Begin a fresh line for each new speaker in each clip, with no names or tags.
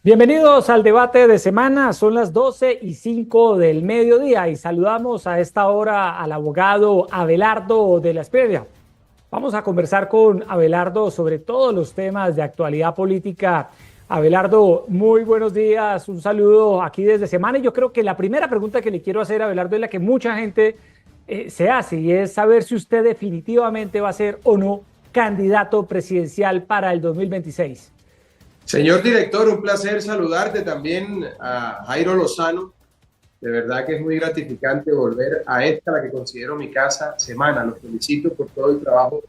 Bienvenidos al debate de semana, son las 12:05 del mediodía y saludamos a esta hora al abogado Abelardo de la Espriella. Vamos a conversar con Abelardo sobre todos los temas de actualidad política. Abelardo, muy buenos días, un saludo aquí desde semana y yo creo que la primera pregunta que le quiero hacer a Abelardo es la que mucha gente se hace y es saber si usted definitivamente va a ser o no candidato presidencial para el 2026.
Señor director, un placer saludarte también a Jairo Lozano. De verdad que es muy gratificante volver a esta, la que considero mi casa, semana. Los felicito por todo el trabajo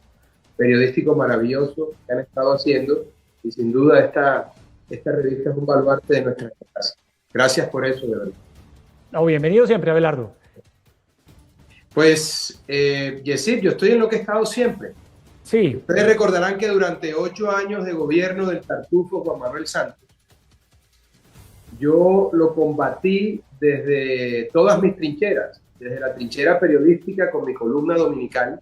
periodístico maravilloso que han estado haciendo y sin duda esta revista es un baluarte de nuestra casa. Gracias por eso, de verdad.
No, bienvenido siempre, Abelardo.
Pues, Yesir, yo estoy en lo que he estado siempre.
Sí.
Ustedes recordarán que durante 8 años de gobierno del tartufo Juan Manuel Santos, yo lo combatí desde todas mis trincheras, desde la trinchera periodística con mi columna dominical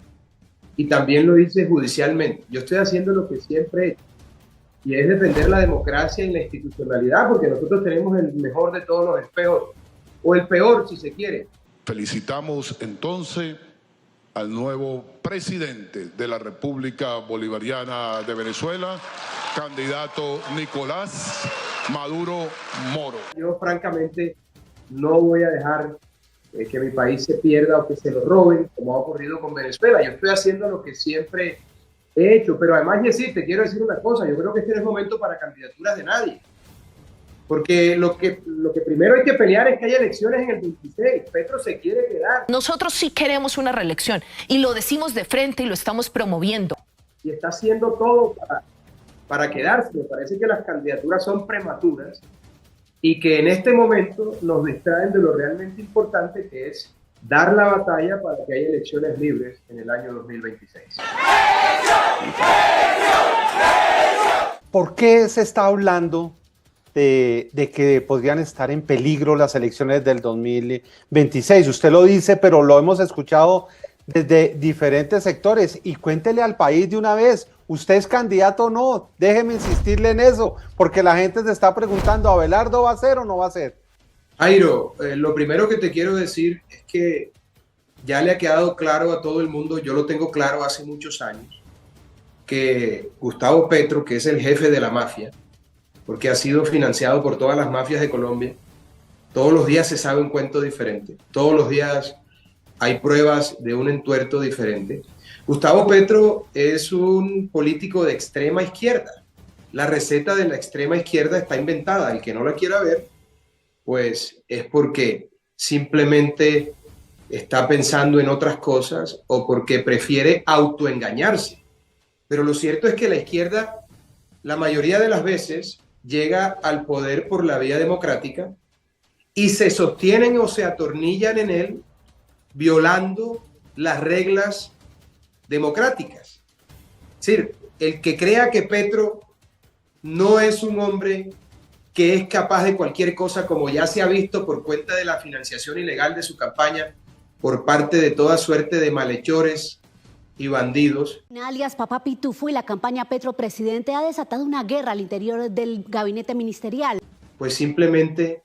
y también lo hice judicialmente. Yo estoy haciendo lo que siempre he hecho y es defender la democracia y la institucionalidad, porque nosotros tenemos el mejor de todos los espejos, o el peor si se quiere.
Felicitamos entonces al nuevo presidente de la República Bolivariana de Venezuela, candidato Nicolás Maduro Moro.
Yo francamente no voy a dejar que mi país se pierda o que se lo roben, como ha ocurrido con Venezuela. Yo estoy haciendo lo que siempre he hecho, pero además, Yesir, te quiero decir una cosa, yo creo que este no es momento para candidaturas de nadie. Porque lo que primero hay que pelear es que haya elecciones en el 26. Petro se quiere quedar.
Nosotros sí queremos una reelección y lo decimos de frente y lo estamos promoviendo.
Y está haciendo todo para quedarse. Me parece que las candidaturas son prematuras y que en este momento nos distraen de lo realmente importante, que es dar la batalla para que haya elecciones libres en el año 2026.
¿Por qué se está hablando de que podrían estar en peligro las elecciones del 2026? Usted lo dice, pero lo hemos escuchado desde diferentes sectores. Y cuéntele al país de una vez, ¿usted es candidato o no? Déjeme insistirle en eso, porque la gente se está preguntando, ¿Abelardo va a ser o no va a ser?
Jairo, lo primero que te quiero decir es que ya le ha quedado claro a todo el mundo, yo lo tengo claro hace muchos años, que Gustavo Petro, que es el jefe de la mafia, porque ha sido financiado por todas las mafias de Colombia, todos los días se sabe un cuento diferente, todos los días hay pruebas de un entuerto diferente. Gustavo Petro es un político de extrema izquierda. La receta de la extrema izquierda está inventada. El que no la quiera ver, pues es porque simplemente está pensando en otras cosas o porque prefiere autoengañarse. Pero lo cierto es que la izquierda, la mayoría de las veces, llega al poder por la vía democrática y se sostienen o se atornillan en él violando las reglas democráticas. Es decir, el que crea que Petro no es un hombre que es capaz de cualquier cosa, como ya se ha visto por cuenta de la financiación ilegal de su campaña por parte de toda suerte de malhechores y bandidos.
Alias Papá Pitufo y la campaña Petro Presidente ha desatado una guerra al interior del gabinete ministerial.
Pues simplemente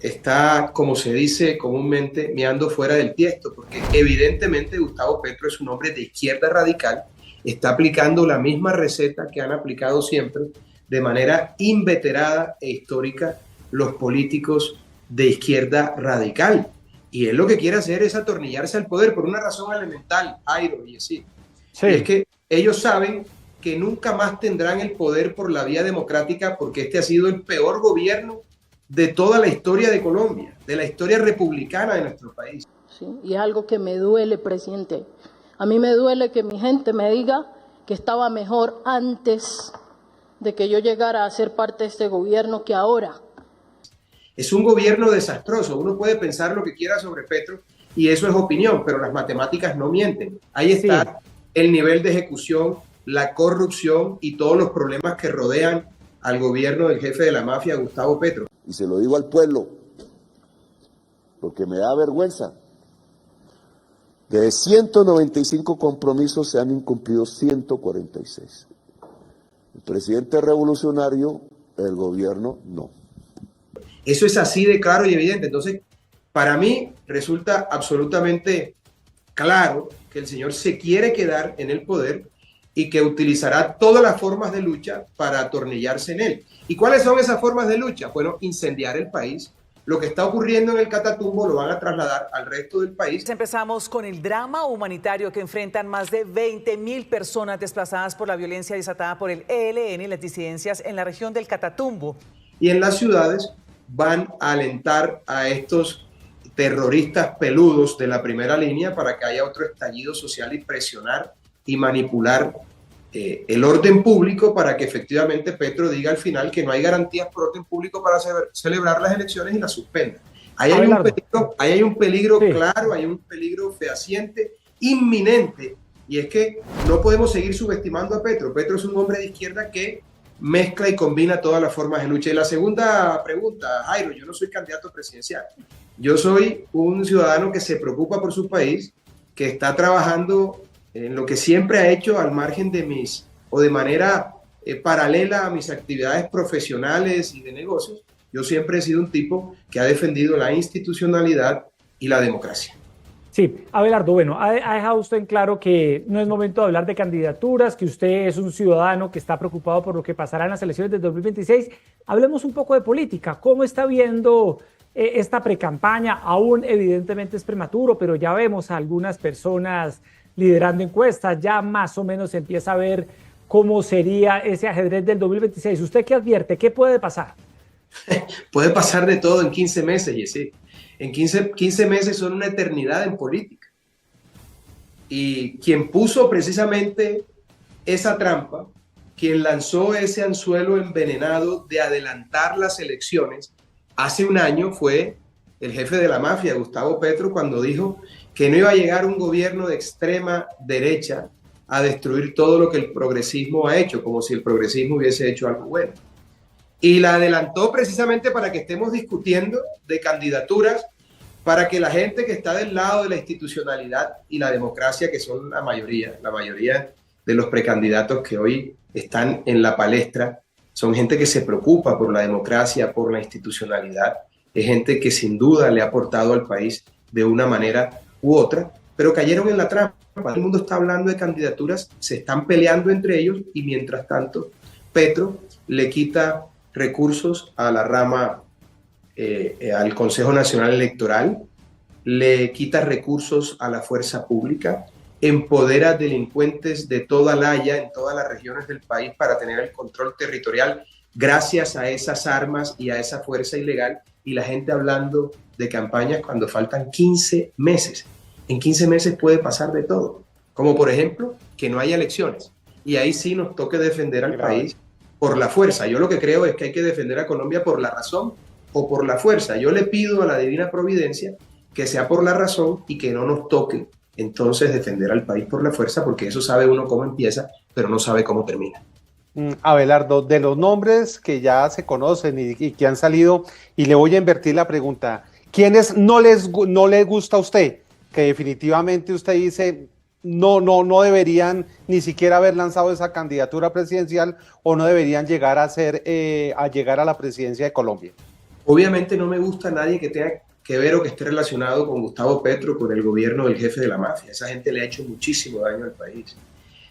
está, como se dice comúnmente, meando fuera del tiesto, porque evidentemente Gustavo Petro es un hombre de izquierda radical, está aplicando la misma receta que han aplicado siempre de manera inveterada e histórica los políticos de izquierda radical. Y él lo que quiere hacer es atornillarse al poder por una razón elemental, Jairo, y así. Sí. Y es que ellos saben que nunca más tendrán el poder por la vía democrática, porque este ha sido el peor gobierno de toda la historia de Colombia, de la historia republicana de nuestro país.
Sí, y es algo que me duele, presidente. A mí me duele que mi gente me diga que estaba mejor antes de que yo llegara a ser parte de este gobierno que ahora.
Es un gobierno desastroso. Uno puede pensar lo que quiera sobre Petro y eso es opinión, pero las matemáticas no mienten. Ahí está el nivel de ejecución, la corrupción y todos los problemas que rodean al gobierno del jefe de la mafia, Gustavo Petro.
Y se lo digo al pueblo, porque me da vergüenza. De 195 compromisos se han incumplido 146. El presidente revolucionario el gobierno no.
Eso es así de claro y evidente. Entonces, para mí resulta absolutamente claro que el señor se quiere quedar en el poder y que utilizará todas las formas de lucha para atornillarse en él. ¿Y cuáles son esas formas de lucha? Bueno, incendiar el país. Lo que está ocurriendo en el Catatumbo lo van a trasladar al resto del país.
Empezamos con el drama humanitario que enfrentan más de 20.000 personas desplazadas por la violencia desatada por el ELN y las disidencias en la región del Catatumbo.
Y en las ciudades van a alentar a estos terroristas peludos de la primera línea para que haya otro estallido social y presionar y manipular el orden público para que efectivamente Petro diga al final que no hay garantías por orden público para celebrar las elecciones y las suspenda. Ahí hay un peligro sí, claro, hay un peligro fehaciente, inminente, y es que no podemos seguir subestimando a Petro. Petro es un hombre de izquierda que mezcla y combina todas las formas de lucha. Y la segunda pregunta, Jairo, yo no soy candidato presidencial. Yo soy un ciudadano que se preocupa por su país, que está trabajando en lo que siempre ha hecho al margen de de manera paralela a mis actividades profesionales y de negocios. Yo siempre he sido un tipo que ha defendido la institucionalidad y la democracia.
Sí, Abelardo, bueno, ha dejado usted en claro que no es momento de hablar de candidaturas, que usted es un ciudadano que está preocupado por lo que pasará en las elecciones del 2026. Hablemos un poco de política. ¿Cómo está viendo esta precampaña? Aún evidentemente es prematuro, pero ya vemos a algunas personas liderando encuestas, ya más o menos se empieza a ver cómo sería ese ajedrez del 2026. ¿Usted qué advierte? ¿Qué puede pasar?
Puede pasar de todo en 15 meses, Yesí. En 15 meses son una eternidad en política. Y quien puso precisamente esa trampa, quien lanzó ese anzuelo envenenado de adelantar las elecciones hace un año fue el jefe de la mafia, Gustavo Petro, cuando dijo que no iba a llegar un gobierno de extrema derecha a destruir todo lo que el progresismo ha hecho, como si el progresismo hubiese hecho algo bueno. Y la adelantó precisamente para que estemos discutiendo de candidaturas, para que la gente que está del lado de la institucionalidad y la democracia, que son la mayoría de los precandidatos que hoy están en la palestra, son gente que se preocupa por la democracia, por la institucionalidad, es gente que sin duda le ha aportado al país de una manera u otra, pero cayeron en la trampa. El mundo está hablando de candidaturas, se están peleando entre ellos y mientras tanto Petro le quita recursos a la rama, al Consejo Nacional Electoral, le quita recursos a la fuerza pública, empodera delincuentes de toda la haya en todas las regiones del país para tener el control territorial gracias a esas armas y a esa fuerza ilegal, y la gente hablando de campañas cuando faltan 15 meses. En 15 meses puede pasar de todo, como por ejemplo que no haya elecciones, y ahí sí nos toque defender al país por la fuerza. Yo lo que creo es que hay que defender a Colombia por la razón o por la fuerza. Yo le pido a la divina providencia que sea por la razón y que no nos toque entonces defender al país por la fuerza, porque eso sabe uno cómo empieza, pero no sabe cómo termina.
Abelardo, de los nombres que ya se conocen y que han salido, y le voy a invertir la pregunta, ¿quiénes no les gusta a usted? Que definitivamente usted dice no deberían ni siquiera haber lanzado esa candidatura presidencial o no deberían llegar a llegar a la presidencia de Colombia.
Obviamente no me gusta nadie que tenga que ver o que esté relacionado con Gustavo Petro, con el gobierno del jefe de la mafia. Esa gente le ha hecho muchísimo daño al país.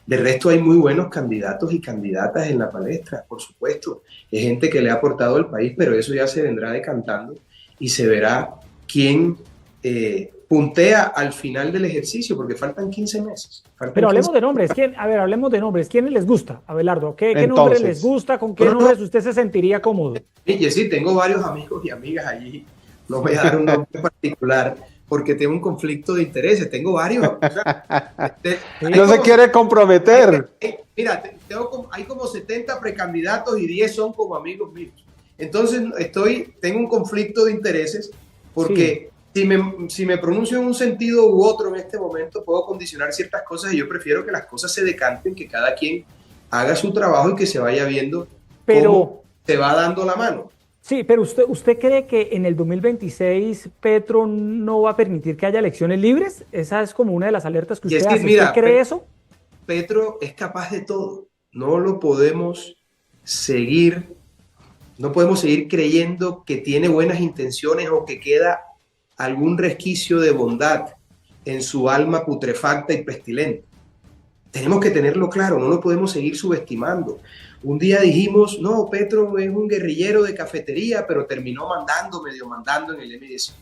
De resto hay muy buenos candidatos y candidatas en la palestra, por supuesto. Es gente que le ha aportado al país, pero eso ya se vendrá decantando y se verá quién puntea al final del ejercicio, porque faltan 15 meses.
Pero hablemos de nombres. Hablemos de nombres. ¿Quiénes les gusta, Abelardo? ¿Qué nombre les gusta? ¿Con qué nombres usted se sentiría cómodo?
Sí, tengo varios amigos y amigas allí. No voy a dar un nombre particular porque tengo un conflicto de intereses. Tengo varios. O sea,
no se quiere comprometer.
Mira, hay como 70 precandidatos y 10 son como amigos míos. Entonces tengo un conflicto de intereses porque si me pronuncio en un sentido u otro en este momento puedo condicionar ciertas cosas y yo prefiero que las cosas se decanten, que cada quien haga su trabajo y que se vaya viendo cómo se va dando la mano.
Sí, pero ¿usted cree que en el 2026 Petro no va a permitir que haya elecciones libres? Esa es como una de las alertas que usted hace.
Mira,
¿Usted cree eso?
Petro es capaz de todo. No lo podemos seguir No podemos seguir creyendo que tiene buenas intenciones o que queda algún resquicio de bondad en su alma putrefacta y pestilente. Tenemos que tenerlo claro, no lo podemos seguir subestimando. Un día dijimos, no, Petro es un guerrillero de cafetería, pero terminó medio mandando en el M-19.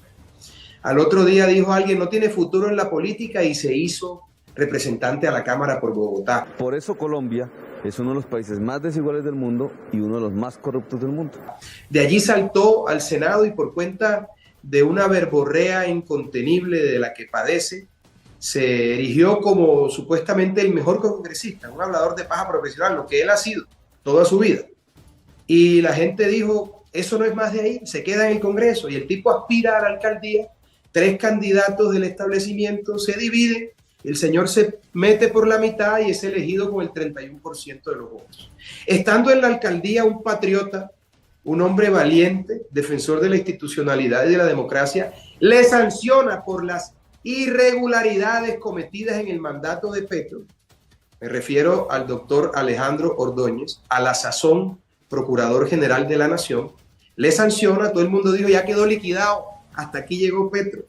Al otro día dijo alguien, no tiene futuro en la política, y se hizo representante a la Cámara por Bogotá.
Por eso Colombia es uno de los países más desiguales del mundo y uno de los más corruptos del mundo.
De allí saltó al Senado y por cuenta de una verborrea incontenible de la que padece, se erigió como supuestamente el mejor congresista, un hablador de paja profesional, lo que él ha sido toda su vida. Y la gente dijo, eso no es más de ahí, se queda en el Congreso, y el tipo aspira a la alcaldía, 3 candidatos del establecimiento se dividen, el señor se mete por la mitad y es elegido con el 31% de los votos. Estando en la alcaldía, un patriota, un hombre valiente, defensor de la institucionalidad y de la democracia, le sanciona por las irregularidades cometidas en el mandato de Petro. Me refiero al doctor Alejandro Ordóñez, a la sazón Procurador General de la Nación. Le sanciona, todo el mundo dijo, ya quedó liquidado, hasta aquí llegó Petro,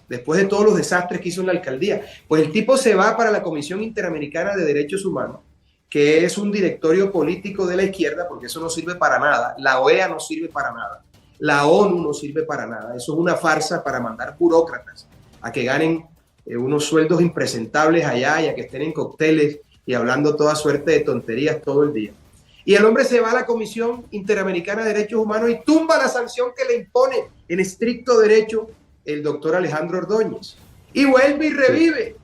después de todos los desastres que hizo en la alcaldía. Pues el tipo se va para la Comisión Interamericana de Derechos Humanos, que es un directorio político de la izquierda, porque eso no sirve para nada. La OEA no sirve para nada. La ONU no sirve para nada. Eso es una farsa para mandar burócratas a que ganen unos sueldos impresentables allá y a que estén en cócteles y hablando toda suerte de tonterías todo el día. Y el hombre se va a la Comisión Interamericana de Derechos Humanos y tumba la sanción que le impone en estricto derecho el doctor Alejandro Ordóñez. Y vuelve y revive.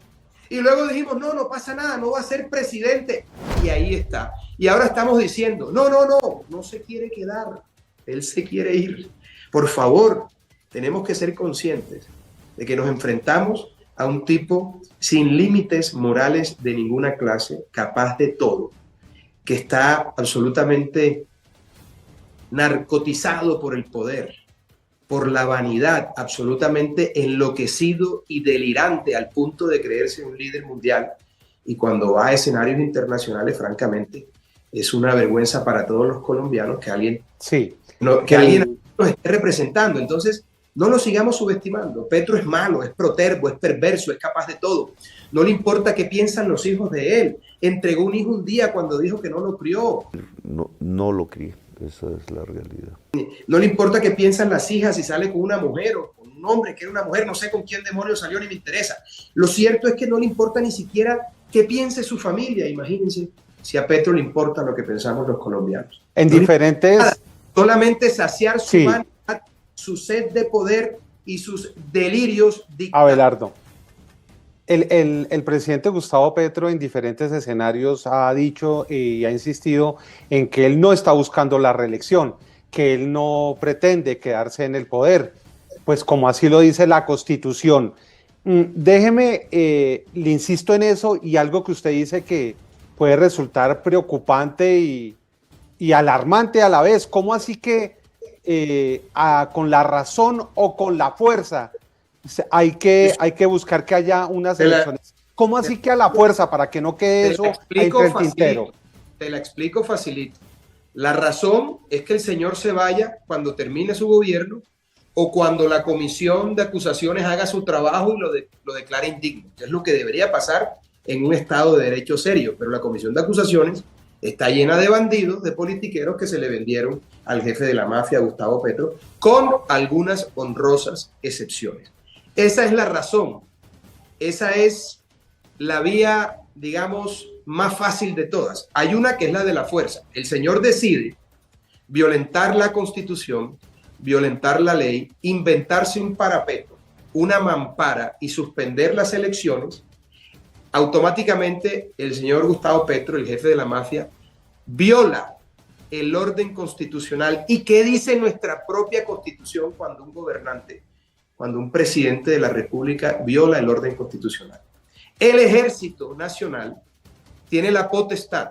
Y luego dijimos, no pasa nada, no va a ser presidente. Y ahí está. Y ahora estamos diciendo, no se quiere quedar. Él se quiere ir. Por favor, tenemos que ser conscientes de que nos enfrentamos a un tipo sin límites morales de ninguna clase, capaz de todo, que está absolutamente narcotizado por el poder, por la vanidad, absolutamente enloquecido y delirante al punto de creerse un líder mundial. Y cuando va a escenarios internacionales, francamente, es una vergüenza para todos los colombianos que alguien, alguien nos esté representando. Entonces, no lo sigamos subestimando. Petro es malo, es protervo, es perverso, es capaz de todo. No le importa qué piensan los hijos de él. Entregó un hijo un día cuando dijo que no lo crió.
No lo crié, esa es la realidad.
No le importa qué piensan las hijas si sale con una mujer o con un hombre que era una mujer. No sé con quién demonios salió ni me interesa. Lo cierto es que no le importa ni siquiera qué piense su familia. Imagínense si a Petro le importa lo que pensamos los colombianos.
En diferentes...
Solamente saciar su vanidad, su sed de poder y sus delirios dictatoriales.
Abelardo, el presidente Gustavo Petro en diferentes escenarios ha dicho y ha insistido en que él no está buscando la reelección, que él no pretende quedarse en el poder, pues como así lo dice la Constitución. Déjeme, le insisto en eso, y algo que usted dice que puede resultar preocupante y alarmante a la vez. ¿Cómo así que con la razón o con la fuerza hay que buscar que haya unas elecciones? ¿Cómo así que a la fuerza, para que no quede eso entre el tintero?
Te la explico facilito. La razón es que el señor se vaya cuando termine su gobierno o cuando la comisión de acusaciones haga su trabajo y lo declare indigno, que es lo que debería pasar en un Estado de Derecho serio. Pero la comisión de acusaciones está llena de bandidos, de politiqueros que se le vendieron al jefe de la mafia, Gustavo Petro, con algunas honrosas excepciones. Esa es la razón. Esa es la vía, digamos, más fácil de todas. Hay una que es la de la fuerza. El señor decide violentar la Constitución, violentar la ley, inventarse un parapeto, una mampara y suspender las elecciones. Automáticamente el señor Gustavo Petro, el jefe de la mafia, viola el orden constitucional. ¿Y qué dice nuestra propia Constitución cuando un gobernante, cuando un presidente de la República viola el orden constitucional? El Ejército Nacional tiene la potestad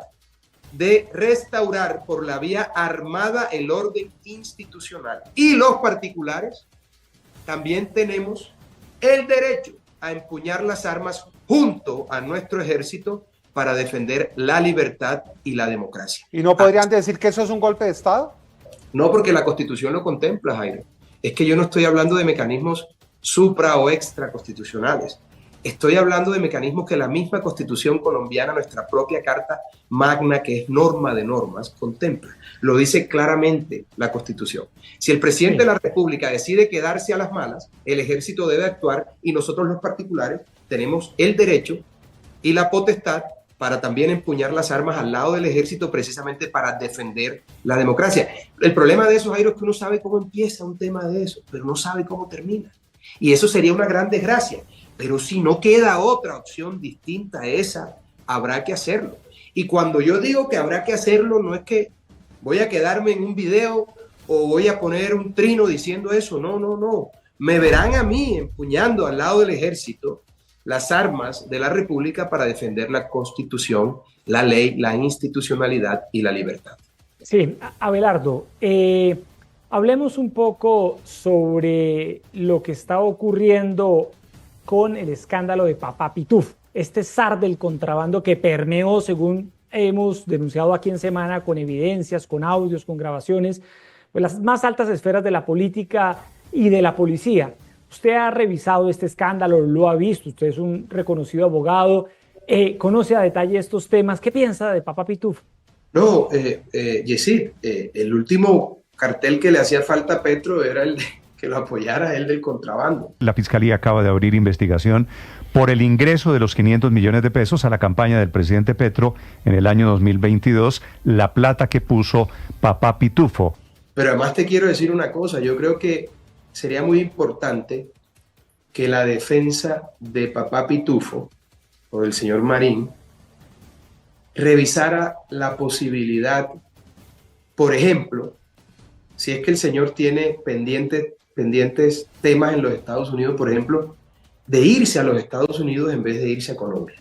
de restaurar por la vía armada el orden institucional. Y los particulares también tenemos el derecho a empuñar las armas junto a nuestro ejército para defender la libertad y la democracia.
¿Y no podrían decir que eso es un golpe de Estado?
No, porque la Constitución lo contempla, Jairo. Es que yo no estoy hablando de mecanismos supra o extra constitucionales. Estoy hablando de mecanismos que la misma Constitución colombiana, nuestra propia Carta Magna, que es norma de normas, contempla. Lo dice claramente la Constitución. Si el presidente de la República decide quedarse a las malas, el ejército debe actuar y nosotros los particulares tenemos el derecho y la potestad para también empuñar las armas al lado del ejército precisamente para defender la democracia. El problema de eso, Jairo, es que uno sabe cómo empieza un tema de eso, pero no sabe cómo termina. Y eso sería una gran desgracia. Pero si no queda otra opción distinta a esa, habrá que hacerlo. Y cuando yo digo que habrá que hacerlo, no es que voy a quedarme en un video o voy a poner un trino diciendo eso. No. Me verán a mí empuñando al lado del ejército las armas de la República para defender la Constitución, la ley, la institucionalidad y la libertad.
Sí, Abelardo, hablemos un poco sobre lo que está ocurriendo con el escándalo de Papá Pitufo, este zar del contrabando que permeó, según hemos denunciado aquí en Semana, con evidencias, con audios, con grabaciones, pues las más altas esferas de la política y de la policía. Usted ha revisado este escándalo, lo ha visto, usted es un reconocido abogado, conoce a detalle estos temas. ¿Qué piensa de Papá Pitufo?
No, Yesid, el último cartel que le hacía falta a Petro era el de que lo apoyara él del contrabando.
La Fiscalía acaba de abrir investigación por el ingreso de los 500 millones de pesos a la campaña del presidente Petro en el año 2022, la plata que puso Papá Pitufo.
Pero además te quiero decir una cosa, yo creo que sería muy importante que la defensa de Papá Pitufo o del señor Marín revisara la posibilidad, por ejemplo, si es que el señor tiene pendientes temas en los Estados Unidos, por ejemplo, de irse a los Estados Unidos en vez de irse a Colombia.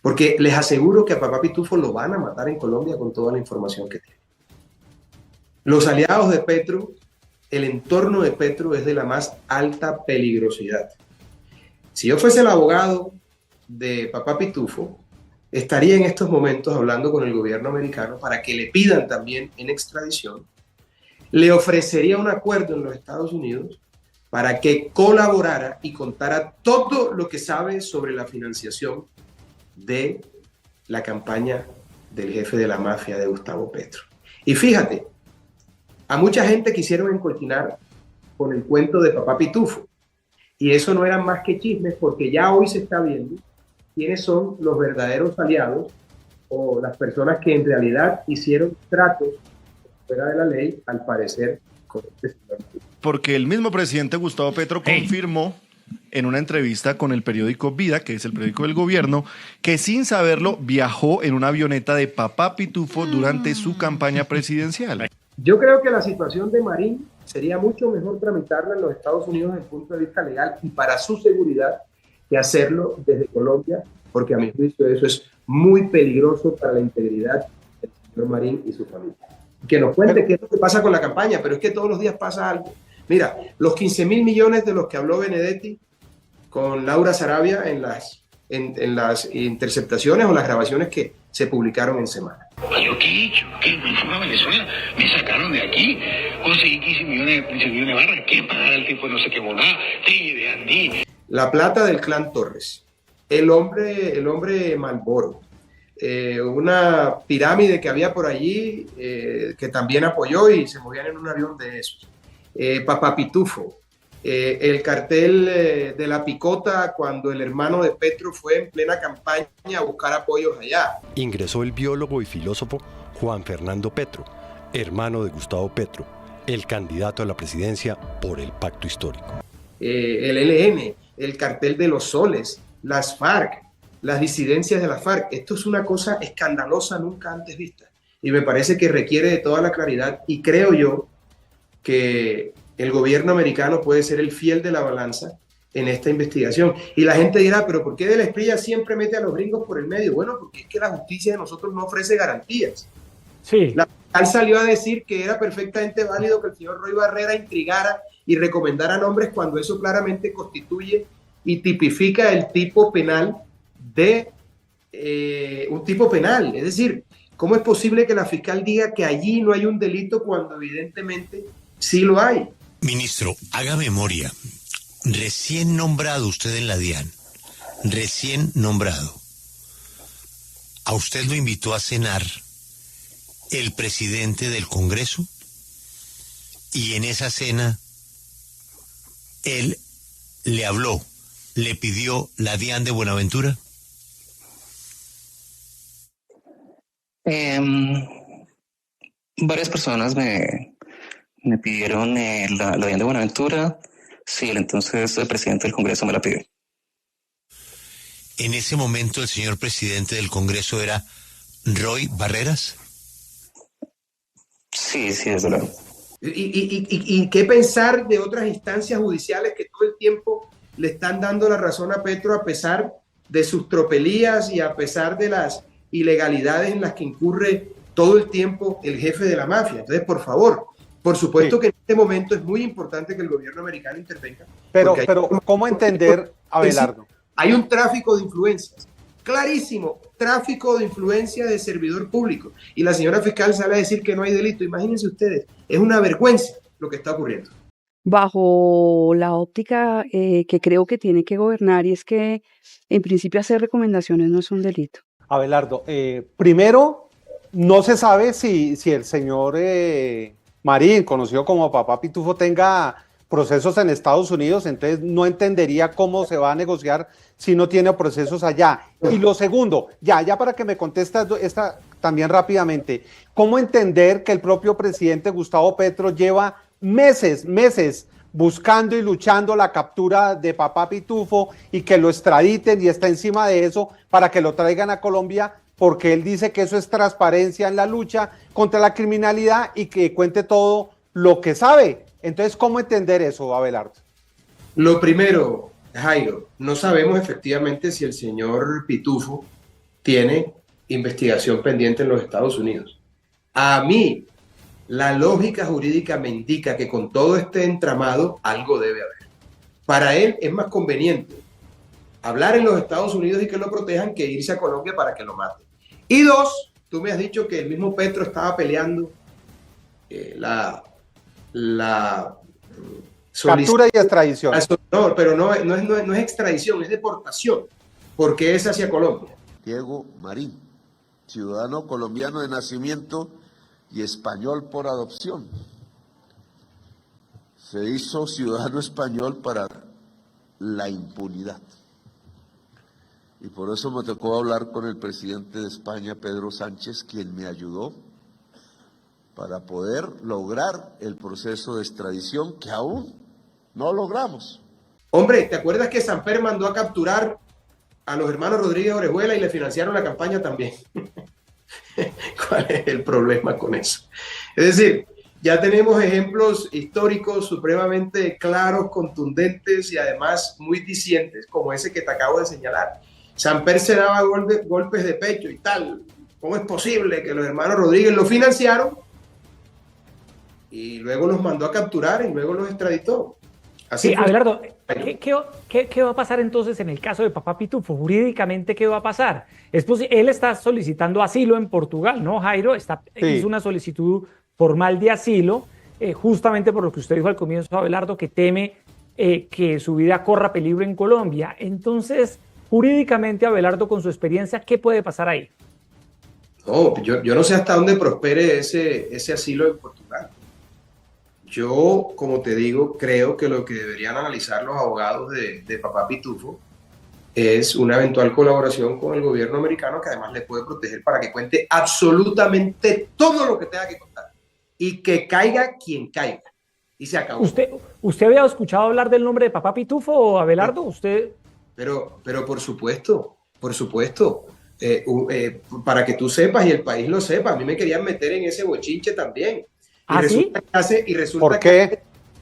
Porque les aseguro que a Papá Pitufo lo van a matar en Colombia con toda la información que tiene. Los aliados de Petro, el entorno de Petro es de la más alta peligrosidad. Si yo fuese el abogado de Papá Pitufo, estaría en estos momentos hablando con el gobierno americano para que le pidan también en extradición. Le ofrecería un acuerdo en los Estados Unidos para que colaborara y contara todo lo que sabe sobre la financiación de la campaña del jefe de la mafia de Gustavo Petro. Y fíjate, a mucha gente quisieron encolquinar con el cuento de Papá Pitufo. Y eso no eran más que chismes, porque ya hoy se está viendo quiénes son los verdaderos aliados o las personas que en realidad hicieron tratos fuera de la ley, al parecer, con este señor.
Porque el mismo presidente Gustavo Petro confirmó en una entrevista con el periódico Vida, que es el periódico del gobierno, que sin saberlo viajó en una avioneta de Papá Pitufo durante su campaña presidencial.
Yo creo que la situación de Marín sería mucho mejor tramitarla en los Estados Unidos desde el punto de vista legal y para su seguridad que hacerlo desde Colombia, porque a mi juicio eso es muy peligroso para la integridad del señor Marín y su familia. Que nos cuente qué es lo que pasa con la campaña, pero es que todos los días pasa algo. Mira, los 15.000 millones de los que habló Benedetti con Laura Sarabia en las interceptaciones o las grabaciones que se publicaron en Semana.
¿Yo qué he hecho? ¿Qué? Me fui a Venezuela, me sacaron de aquí, conseguí 15 millones de barras, ¿qué pagar al tipo de no sé qué bonada? De Andí.
La plata del clan Torres, el hombre Malboro, una pirámide que había por allí que también apoyó y se movían en un avión de esos. Papá Pitufo, el cartel de la picota cuando el hermano de Petro fue en plena campaña a buscar apoyos allá.
Ingresó el biólogo y filósofo Juan Fernando Petro, hermano de Gustavo Petro, el candidato a la presidencia por el pacto histórico.
El ELN, el cartel de los soles, las FARC, las disidencias de la FARC. Esto es una cosa escandalosa nunca antes vista y me parece que requiere de toda la claridad y creo yo que el gobierno americano puede ser el fiel de la balanza en esta investigación. Y la gente dirá, pero ¿por qué De la Espriella siempre mete a los gringos por el medio? Bueno, porque es que la justicia de nosotros no ofrece garantías.
Sí.
La fiscal salió a decir que era perfectamente válido que el señor Roy Barrera intrigara y recomendara nombres cuando eso claramente constituye y tipifica el tipo penal de un tipo penal. Es decir, ¿Cómo es posible que la fiscal diga que allí no hay un delito cuando evidentemente sí lo hay?
Ministro, haga memoria. Recién nombrado usted en la DIAN, recién nombrado, ¿a usted lo invitó a cenar el presidente del Congreso? Y en esa cena, él le habló, le pidió la DIAN de Buenaventura.
Varias personas me pidieron la DIAN de Buenaventura. Sí, entonces el presidente del Congreso me la pidió.
En ese momento el señor presidente del Congreso era Roy Barreras.
Sí, desde luego.
¿Y qué pensar de otras instancias judiciales que todo el tiempo le están dando la razón a Petro a pesar de sus tropelías y a pesar de las ilegalidades en las que incurre todo el tiempo el jefe de la mafia? Entonces, por favor, por supuesto que en este momento es muy importante que el gobierno americano intervenga.
Pero ¿cómo entender, Abelardo?
Hay un tráfico de influencias, clarísimo, tráfico de influencia de servidor público. Y la señora fiscal sale a decir que no hay delito. Imagínense ustedes, es una vergüenza lo que está ocurriendo.
Bajo la óptica que creo que tiene que gobernar, y es que en principio hacer recomendaciones no es un delito.
Abelardo, primero, no se sabe si el señor Marín, conocido como Papá Pitufo, tenga procesos en Estados Unidos, entonces no entendería cómo se va a negociar si no tiene procesos allá. Y lo segundo, ya para que me conteste esta también rápidamente, ¿cómo entender que el propio presidente Gustavo Petro lleva meses buscando y luchando la captura de Papá Pitufo y que lo extraditen y está encima de eso para que lo traigan a Colombia, porque él dice que eso es transparencia en la lucha contra la criminalidad y que cuente todo lo que sabe? Entonces, ¿cómo entender eso, Abelardo?
Lo primero, Jairo, no sabemos efectivamente si el señor Pitufo tiene investigación pendiente en los Estados Unidos. A mí, la lógica jurídica me indica que con todo este entramado algo debe haber. Para él es más conveniente hablar en los Estados Unidos y que lo protejan que irse a Colombia para que lo maten. Y dos, tú me has dicho que el mismo Petro estaba peleando
captura y extradición.
No, pero no es extradición, es deportación, porque es hacia Colombia.
Diego Marín, ciudadano colombiano de nacimiento y español por adopción. Se hizo ciudadano español para la impunidad. Y por eso me tocó hablar con el presidente de España, Pedro Sánchez, quien me ayudó para poder lograr el proceso de extradición que aún no logramos.
Hombre, ¿te acuerdas que Samper mandó a capturar a los hermanos Rodríguez Orejuela y le financiaron la campaña también? ¿Cuál es el problema con eso? Es decir, ya tenemos ejemplos históricos supremamente claros, contundentes y además muy dicientes, como ese que te acabo de señalar. Samper se daba golpes de pecho y tal. ¿Cómo es posible que los hermanos Rodríguez lo financiaron y luego los mandó a capturar y luego los extraditó? Así
sí, Abelardo, ¿qué va a pasar entonces en el caso de Papá Pitufo? Jurídicamente, ¿qué va a pasar? Él está solicitando asilo en Portugal, ¿no, Jairo? Hizo una solicitud formal de asilo, justamente por lo que usted dijo al comienzo, Abelardo, que teme que su vida corra peligro en Colombia. Entonces, jurídicamente, Abelardo, con su experiencia, ¿qué puede pasar ahí?
No, yo no sé hasta dónde prospere ese asilo en Portugal. Yo, como te digo, creo que lo que deberían analizar los abogados de Papá Pitufo es una eventual colaboración con el gobierno americano, que además le puede proteger para que cuente absolutamente todo lo que tenga que contar y que caiga quien caiga. Y se acabó.
¿Usted había escuchado hablar del nombre de Papá Pitufo, Abelardo? ¿Usted?
Pero por supuesto. Para que tú sepas y el país lo sepa, a mí me querían meter en ese bochinche también.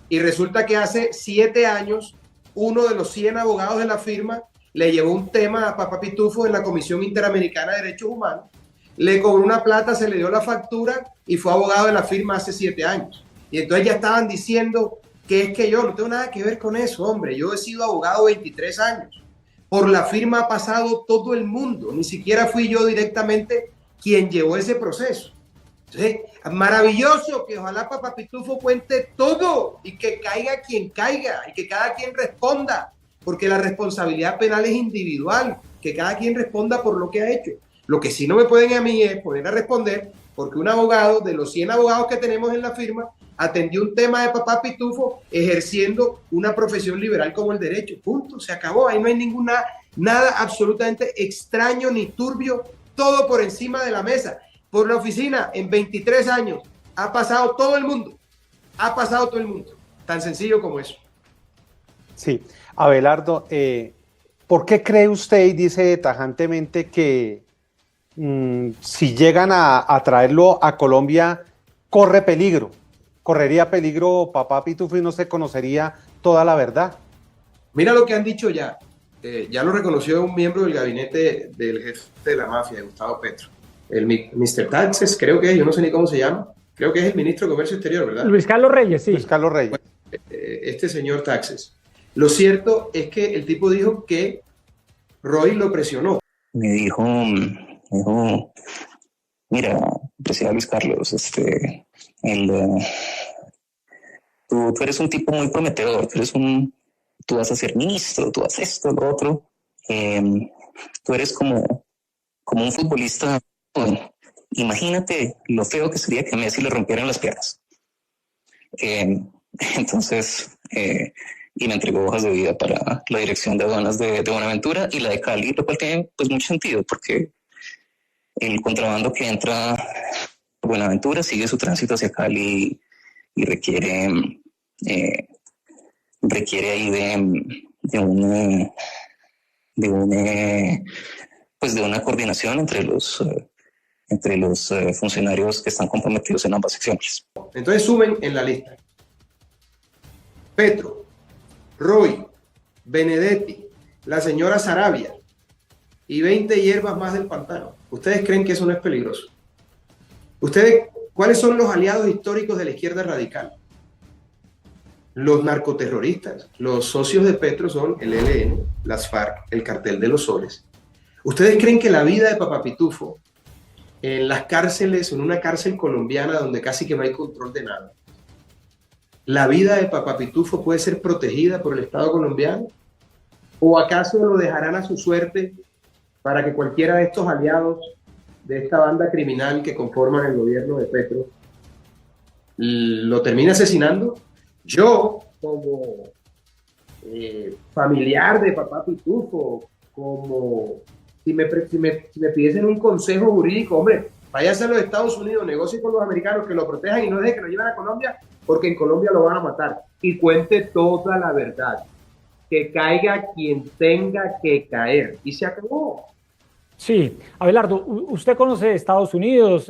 Y resulta que hace 7 años uno de los 100 abogados de la firma le llevó un tema a Papá Pitufo en la Comisión Interamericana de Derechos Humanos, le cobró una plata, se le dio la factura y fue abogado de la firma hace 7 años. Y entonces ya estaban diciendo que es que yo no tengo nada que ver con eso, hombre. Yo he sido abogado 23 años. Por la firma ha pasado todo el mundo. Ni siquiera fui yo directamente quien llevó ese proceso. Entonces, maravilloso, que ojalá Papá Pitufo cuente todo y que caiga quien caiga y que cada quien responda, porque la responsabilidad penal es individual, que cada quien responda por lo que ha hecho. Lo que sí no me pueden a mí es poner a responder porque un abogado de los 100 abogados que tenemos en la firma atendió un tema de Papá Pitufo ejerciendo una profesión liberal como el derecho. Punto, se acabó. Ahí no hay nada absolutamente extraño ni turbio, todo por encima de la mesa. Por la oficina, en 23 años, ha pasado todo el mundo. Ha pasado todo el mundo. Tan sencillo como eso.
Sí. Abelardo, ¿por qué cree usted y dice tajantemente que si llegan a traerlo a Colombia, correría peligro Papá Pitufo y no se conocería toda la verdad?
Mira lo que han dicho ya. Ya lo reconoció un miembro del gabinete del jefe de la mafia, de Gustavo Petro. El Mr. Taxes, creo que es, yo no sé ni cómo se llama. Creo que es el ministro de Comercio Exterior, ¿verdad?
Luis Carlos Reyes, sí.
Luis Carlos Reyes.
Bueno, este señor Taxes. Lo cierto es que el tipo dijo que Roy lo presionó.
Me dijo, mira, presidente Luis Carlos, tú eres un tipo muy prometedor, tú vas a ser ministro, tú haces esto, lo otro. Tú eres como un futbolista. Imagínate lo feo que sería que a Messi le rompieran las piernas. Entonces, y me entregó hojas de vida para la dirección de aduanas de Buenaventura y la de Cali, lo cual tiene pues mucho sentido porque el contrabando que entra por Buenaventura sigue su tránsito hacia Cali y requiere ahí de una coordinación entre los funcionarios que están comprometidos en ambas secciones.
Entonces suben en la lista Petro, Roy, Benedetti, la señora Sarabia y 20 hierbas más del pantano. ¿Ustedes creen que eso no es peligroso? ¿Cuáles son los aliados históricos de la izquierda radical? Los narcoterroristas, los socios de Petro son el ELN, las FARC, el Cartel de los Soles. ¿Ustedes creen que la vida de Papá Pitufo en las cárceles, en una cárcel colombiana donde casi que no hay control de nada, la vida de Papá Pitufo puede ser protegida por el Estado colombiano? ¿O acaso lo dejarán a su suerte para que cualquiera de estos aliados de esta banda criminal que conforman el gobierno de Petro lo termine asesinando? Yo, como familiar de Papá Pitufo, como si me pidiesen un consejo jurídico, hombre, váyase a los Estados Unidos, negocie con los americanos que lo protejan y no deje que lo lleven a Colombia, porque en Colombia lo van a matar. Y cuente toda la verdad. Que caiga quien tenga que caer. Y se acabó.
Sí, Abelardo, usted conoce Estados Unidos,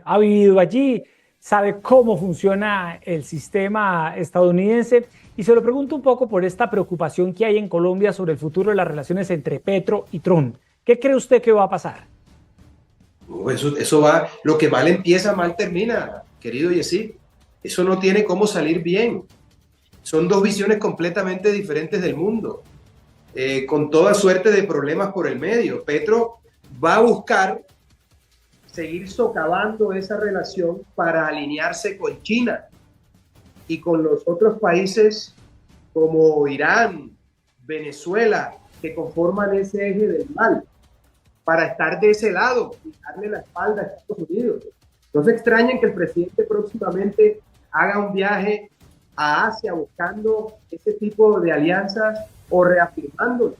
ha vivido allí, sabe cómo funciona el sistema estadounidense y se lo pregunto un poco por esta preocupación que hay en Colombia sobre el futuro de las relaciones entre Petro y Trump. ¿Qué cree usted que va a pasar?
Eso va, lo que mal empieza, mal termina, querido Yesid. Eso no tiene cómo salir bien. Son dos visiones completamente diferentes del mundo, con toda suerte de problemas por el medio. Petro va a buscar seguir socavando esa relación para alinearse con China y con los otros países como Irán, Venezuela, que conforman ese eje del mal, para estar de ese lado y darle la espalda a Estados Unidos. No se extrañen que el presidente próximamente haga un viaje a Asia buscando ese tipo de alianzas o reafirmándolo.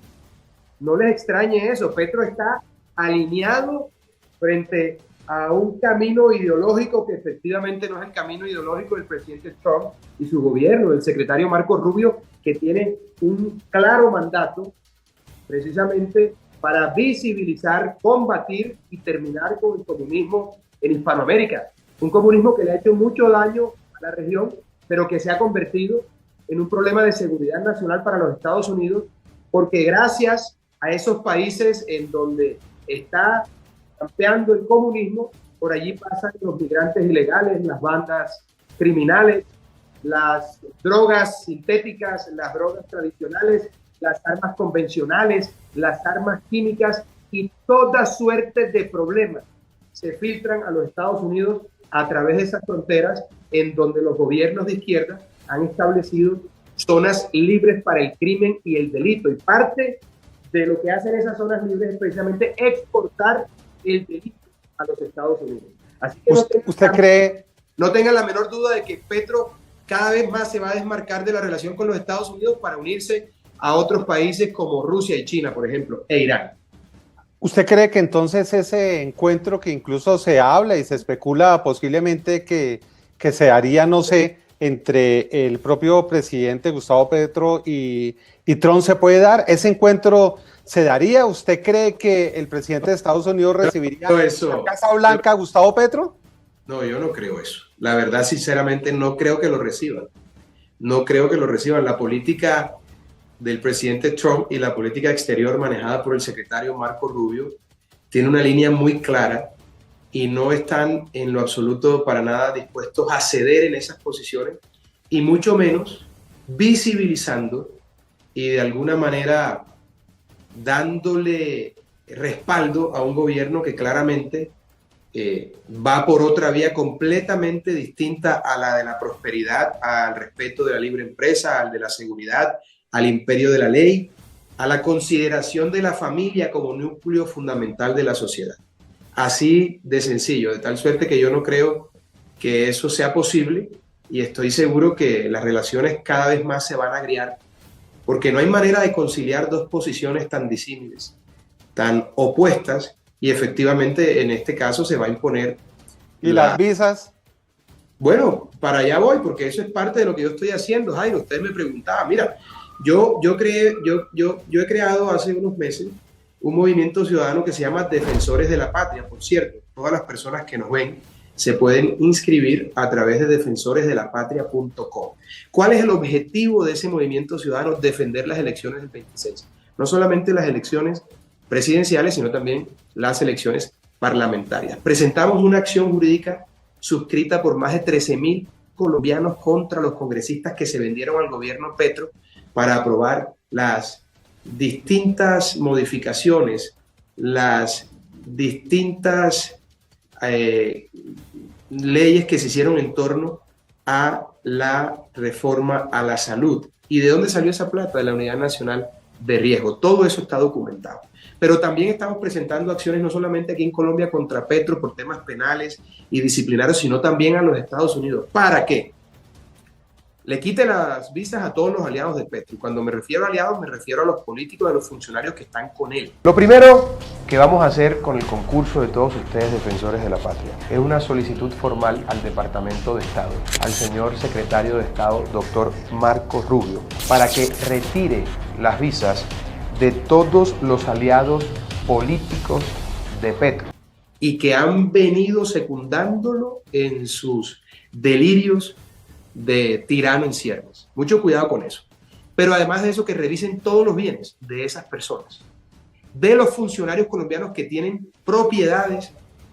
No les extrañe eso. Petro está alineado frente a un camino ideológico que efectivamente no es el camino ideológico del presidente Trump y su gobierno, del secretario Marco Rubio, que tiene un claro mandato precisamente para visibilizar, combatir y terminar con el comunismo en Hispanoamérica. Un comunismo que le ha hecho mucho daño a la región, pero que se ha convertido en un problema de seguridad nacional para los Estados Unidos, porque gracias a esos países en donde está campeando el comunismo, por allí pasan los migrantes ilegales, las bandas criminales, las drogas sintéticas, las drogas tradicionales, las armas convencionales, las armas químicas y toda suerte de problemas se filtran a los Estados Unidos a través de esas fronteras en donde los gobiernos de izquierda han establecido zonas libres para el crimen y el delito. Y parte de lo que hacen esas zonas libres es precisamente exportar el delito a los Estados Unidos. Así que
¿Usted cree?
No tengan la menor duda de que Petro cada vez más se va a desmarcar de la relación con los Estados Unidos para unirse a otros países como Rusia y China, por ejemplo, e Irán.
¿Usted cree que entonces ese encuentro que incluso se habla y se especula posiblemente que se haría, no sé, entre el propio presidente Gustavo Petro y Trump se puede dar? ¿Ese encuentro se daría? ¿Usted cree que el presidente de Estados Unidos recibiría en la Casa Blanca a Gustavo Petro?
No, yo no creo eso. La verdad, sinceramente, no creo que lo reciban. No creo que lo reciban. La política del presidente Trump y la política exterior manejada por el secretario Marco Rubio tiene una línea muy clara y no están en lo absoluto para nada dispuestos a ceder en esas posiciones y mucho menos visibilizando y de alguna manera dándole respaldo a un gobierno que claramente va por otra vía completamente distinta a la de la prosperidad, al respeto de la libre empresa, al de la seguridad, al imperio de la ley, a la consideración de la familia como núcleo fundamental de la sociedad. Así de sencillo, de tal suerte que yo no creo que eso sea posible y estoy seguro que las relaciones cada vez más se van a agriar porque no hay manera de conciliar dos posiciones tan disímiles, tan opuestas, y efectivamente en este caso se va a imponer.
¿Y las visas?
Bueno, para allá voy, porque eso es parte de lo que yo estoy haciendo, Jairo. Usted me preguntaba, mira, yo he creado hace unos meses un movimiento ciudadano que se llama Defensores de la Patria. Por cierto, todas las personas que nos ven se pueden inscribir a través de defensoresdelapatria.com. ¿Cuál es el objetivo de ese movimiento ciudadano? Defender las elecciones del 26. No solamente las elecciones presidenciales, sino también las elecciones parlamentarias. Presentamos una acción jurídica suscrita por más de 13.000 colombianos contra los congresistas que se vendieron al gobierno Petro para aprobar las distintas modificaciones, las distintas leyes que se hicieron en torno a la reforma a la salud. ¿Y de dónde salió esa plata? De la Unidad Nacional de Riesgo. Todo eso está documentado. Pero también estamos presentando acciones no solamente aquí en Colombia contra Petro por temas penales y disciplinarios, sino también a los Estados Unidos. ¿Para qué? Le quite las visas a todos los aliados de Petro. Y cuando me refiero a aliados, me refiero a los políticos y a los funcionarios que están con él.
Lo primero que vamos a hacer con el concurso de todos ustedes, Defensores de la Patria, es una solicitud formal al Departamento de Estado, al señor Secretario de Estado, doctor Marco Rubio, para que retire las visas de todos los aliados políticos de Petro.
Y que han venido secundándolo en sus delirios de tirano en ciernes. Mucho cuidado con eso. Pero además de eso, que revisen todos los bienes de esas personas, de los funcionarios colombianos que tienen propiedades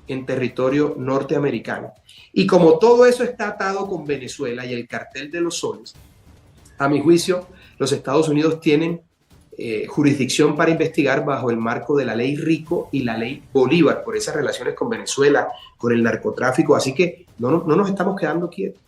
en territorio norteamericano. Y como todo eso está atado con Venezuela y el cartel de los soles, a mi juicio, los Estados Unidos tienen jurisdicción para investigar bajo el marco de la ley Rico y la ley Bolívar por esas relaciones con Venezuela, con el narcotráfico. Así que no nos estamos quedando quietos.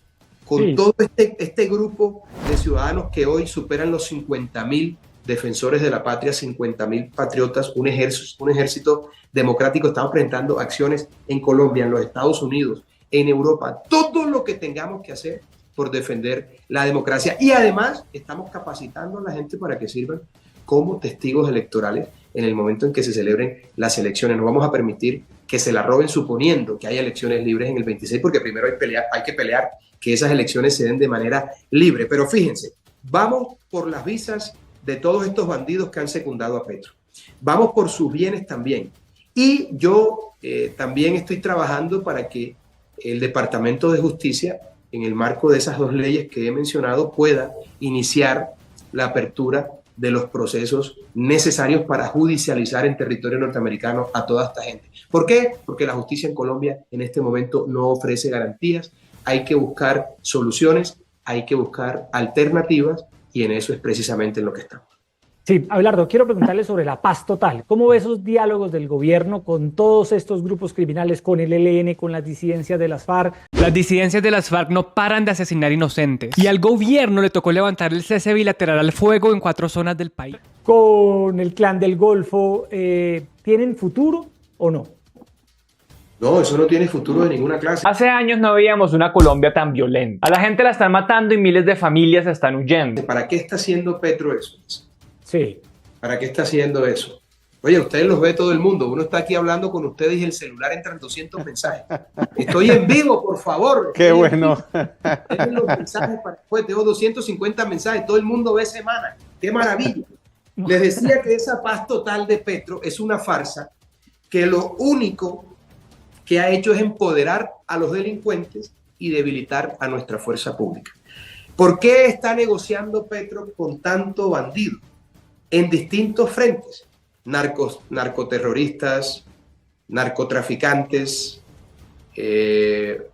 Con todo este grupo de ciudadanos que hoy superan los 50.000 defensores de la patria, 50.000 patriotas, un ejército democrático, estamos presentando acciones en Colombia, en los Estados Unidos, en Europa, todo lo que tengamos que hacer por defender la democracia. Y además estamos capacitando a la gente para que sirvan como testigos electorales en el momento en que se celebren las elecciones. No vamos a permitir que se la roben suponiendo que haya elecciones libres en el 26, porque primero hay que pelear que esas elecciones se den de manera libre. Pero fíjense, vamos por las visas de todos estos bandidos que han secundado a Petro. Vamos por sus bienes también. Y yo también estoy trabajando para que el Departamento de Justicia, en el marco de esas dos leyes que he mencionado, pueda iniciar la apertura de los procesos necesarios para judicializar en territorio norteamericano a toda esta gente. ¿Por qué? Porque la justicia en Colombia en este momento no ofrece garantías. Hay que buscar soluciones, hay que buscar alternativas y en eso es precisamente en lo que estamos.
Sí, Abelardo, quiero preguntarle sobre la paz total. ¿Cómo ve esos diálogos del gobierno con todos estos grupos criminales, con el ELN, con las disidencias de las FARC?
Las disidencias de las FARC no paran de asesinar inocentes y al gobierno le tocó levantar el cese bilateral al fuego en 4 zonas del país.
Con el Clan del Golfo, ¿tienen futuro o no?
No, eso no tiene futuro de ninguna clase.
Hace años no veíamos una Colombia tan violenta. A la gente la están matando y miles de familias están huyendo.
¿Para qué está haciendo Petro eso?
Sí.
¿Para qué está haciendo eso? Oye, ustedes los ve todo el mundo. Uno está aquí hablando con ustedes y el celular entran 200 mensajes. Estoy en vivo, por favor.
Qué bueno.
Dejen los mensajes para después. Tengo 250 mensajes. Todo el mundo ve semana. ¡Qué maravilla! Les decía que esa paz total de Petro es una farsa, que lo único que ha hecho es empoderar a los delincuentes y debilitar a nuestra fuerza pública. ¿Por qué está negociando Petro con tanto bandido en distintos frentes? Narcoterroristas, narcotraficantes,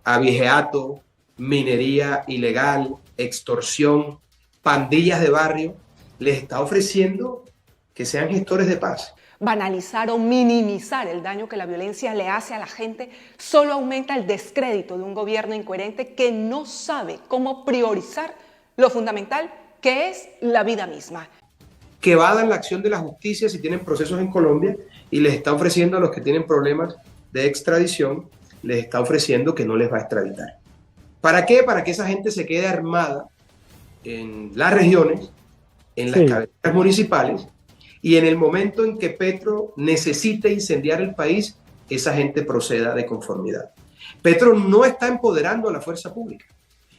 abigeato, minería ilegal, extorsión, pandillas de barrio. Les está ofreciendo que sean gestores de paz.
Banalizar o minimizar el daño que la violencia le hace a la gente solo aumenta el descrédito de un gobierno incoherente que no sabe cómo priorizar lo fundamental, que es la vida misma.
Que evadan la acción de la justicia si tienen procesos en Colombia y les está ofreciendo a los que tienen problemas de extradición, les está ofreciendo que no les va a extraditar. ¿Para qué? Para que esa gente se quede armada en las regiones, en las cabeceras municipales, y en el momento en que Petro necesite incendiar el país, esa gente proceda de conformidad. Petro no está empoderando a la fuerza pública.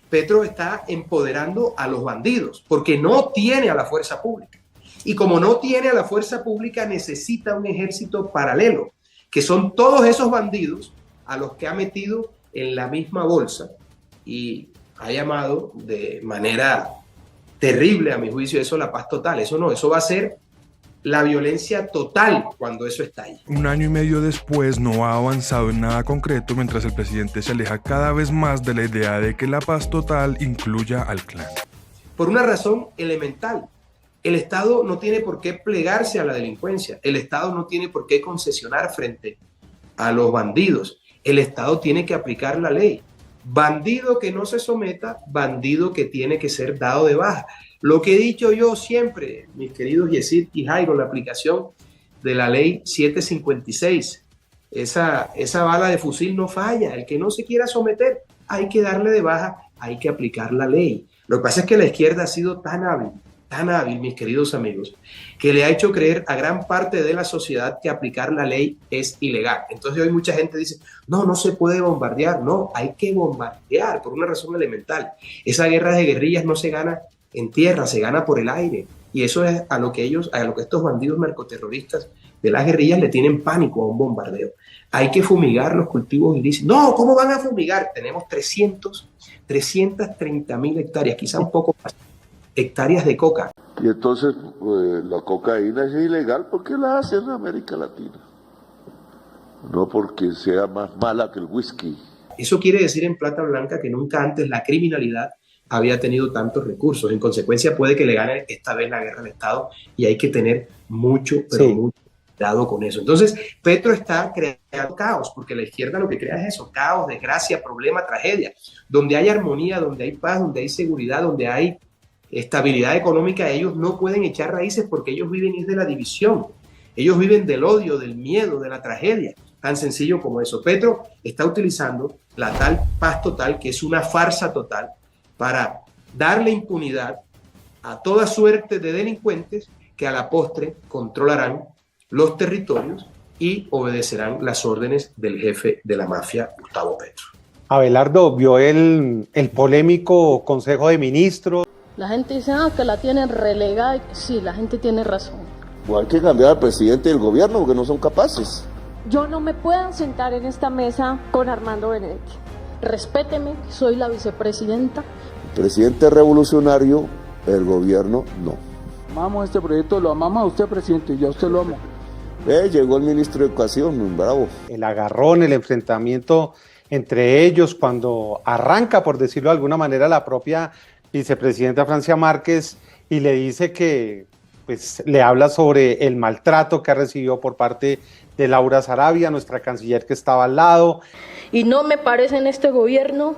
Petro está empoderando a los bandidos, porque no tiene a la fuerza pública. Y como no tiene a la fuerza pública, necesita un ejército paralelo, que son todos esos bandidos a los que ha metido en la misma bolsa y ha llamado de manera terrible, a mi juicio, eso la paz total. Eso no, eso va a ser la violencia total cuando eso estalle.
Un año y medio después no ha avanzado en nada concreto, mientras el presidente se aleja cada vez más de la idea de que la paz total incluya al clan.
Por una razón elemental. El Estado no tiene por qué plegarse a la delincuencia. El Estado no tiene por qué concesionar frente a los bandidos. El Estado tiene que aplicar la ley. Bandido que no se someta, bandido que tiene que ser dado de baja. Lo que he dicho yo siempre, mis queridos Yesid y Jairo, la aplicación de la ley 756. Esa bala de fusil no falla. El que no se quiera someter, hay que darle de baja, hay que aplicar la ley. Lo que pasa es que la izquierda ha sido tan hábil, mis queridos amigos, que le ha hecho creer a gran parte de la sociedad que aplicar la ley es ilegal. Entonces hoy mucha gente dice, no se puede bombardear. No, hay que bombardear por una razón elemental. Esa guerra de guerrillas no se gana en tierra, se gana por el aire. Y eso es a lo que estos bandidos narcoterroristas de las guerrillas le tienen pánico a un bombardeo. Hay que fumigar los cultivos ilícitos. No, ¿cómo van a fumigar? Tenemos 330.000 hectáreas, quizá un poco más, hectáreas de coca.
Y entonces la cocaína es ilegal porque la hacen en América Latina, no porque sea más mala que el whisky.
Eso quiere decir en plata blanca que nunca antes la criminalidad había tenido tantos recursos. En consecuencia puede que le gane esta vez la guerra al Estado y hay que tener mucho cuidado con eso. Entonces Petro está creando caos, porque la izquierda lo que crea es eso, caos, desgracia, problema, tragedia. Donde hay armonía, donde hay paz, donde hay seguridad, donde hay estabilidad económica, ellos no pueden echar raíces porque ellos viven de la división, ellos viven del odio, del miedo, de la tragedia, tan sencillo como eso. Petro está utilizando la tal paz total, que es una farsa total, para darle impunidad a toda suerte de delincuentes que a la postre controlarán los territorios y obedecerán las órdenes del jefe de la mafia, Gustavo Petro.
Abelardo, ¿vio el polémico Consejo de Ministros?
La gente dice que la tienen relegada. Sí, la gente tiene razón.
O hay que cambiar al presidente del gobierno porque no son capaces.
Yo no me puedo sentar en esta mesa con Armando Benedetti.
Respéteme, soy la vicepresidenta.
El presidente es revolucionario, el gobierno no.
Amamos este proyecto, lo amamos a usted, presidente, y yo a usted lo amo.
Llegó el ministro de Educación, bravo.
El agarrón, el enfrentamiento entre ellos cuando arranca, por decirlo de alguna manera, la propia vicepresidenta Francia Márquez y le dice que pues le habla sobre el maltrato que ha recibido por parte de Laura Sarabia, nuestra canciller que estaba al lado.
Y no me parece en este gobierno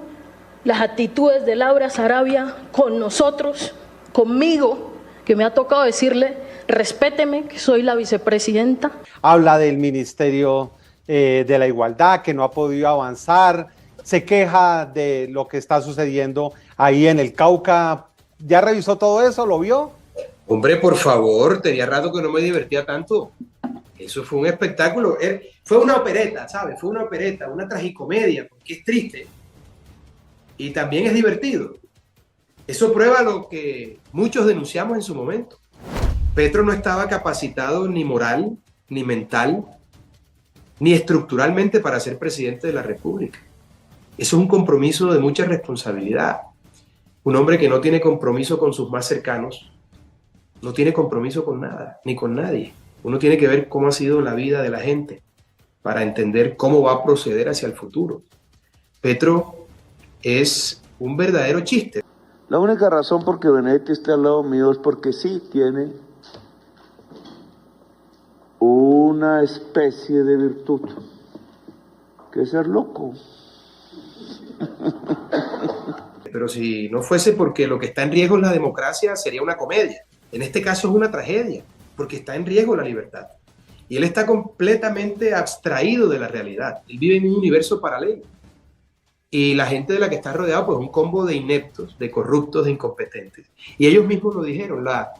las actitudes de Laura Sarabia con nosotros, conmigo, que me ha tocado decirle, respéteme, que soy la vicepresidenta.
Habla del Ministerio de la Igualdad, que no ha podido avanzar, se queja de lo que está sucediendo ahí en el Cauca. ¿Ya revisó todo eso? ¿Lo vio?
Hombre, por favor, tenía rato que no me divertía tanto. Eso fue un espectáculo. Fue una opereta, ¿sabes? Fue una opereta, una tragicomedia, porque es triste y también es divertido. Eso prueba lo que muchos denunciamos en su momento. Petro no estaba capacitado ni moral, ni mental, ni estructuralmente para ser presidente de la República. Eso es un compromiso de mucha responsabilidad. Un hombre que no tiene compromiso con sus más cercanos, no tiene compromiso con nada, ni con nadie. Uno tiene que ver cómo ha sido la vida de la gente para entender cómo va a proceder hacia el futuro. Petro es un verdadero chiste.
La única razón por que Benedetti esté al lado mío es porque sí tiene una especie de virtud, que es ser loco.
Pero si no fuese porque lo que está en riesgo es la democracia, sería una comedia. En este caso es una tragedia, porque está en riesgo la libertad. Y él está completamente abstraído de la realidad. Él vive en un universo paralelo. Y la gente de la que está rodeado, pues un combo de ineptos, de corruptos, de incompetentes. Y ellos mismos lo dijeron, la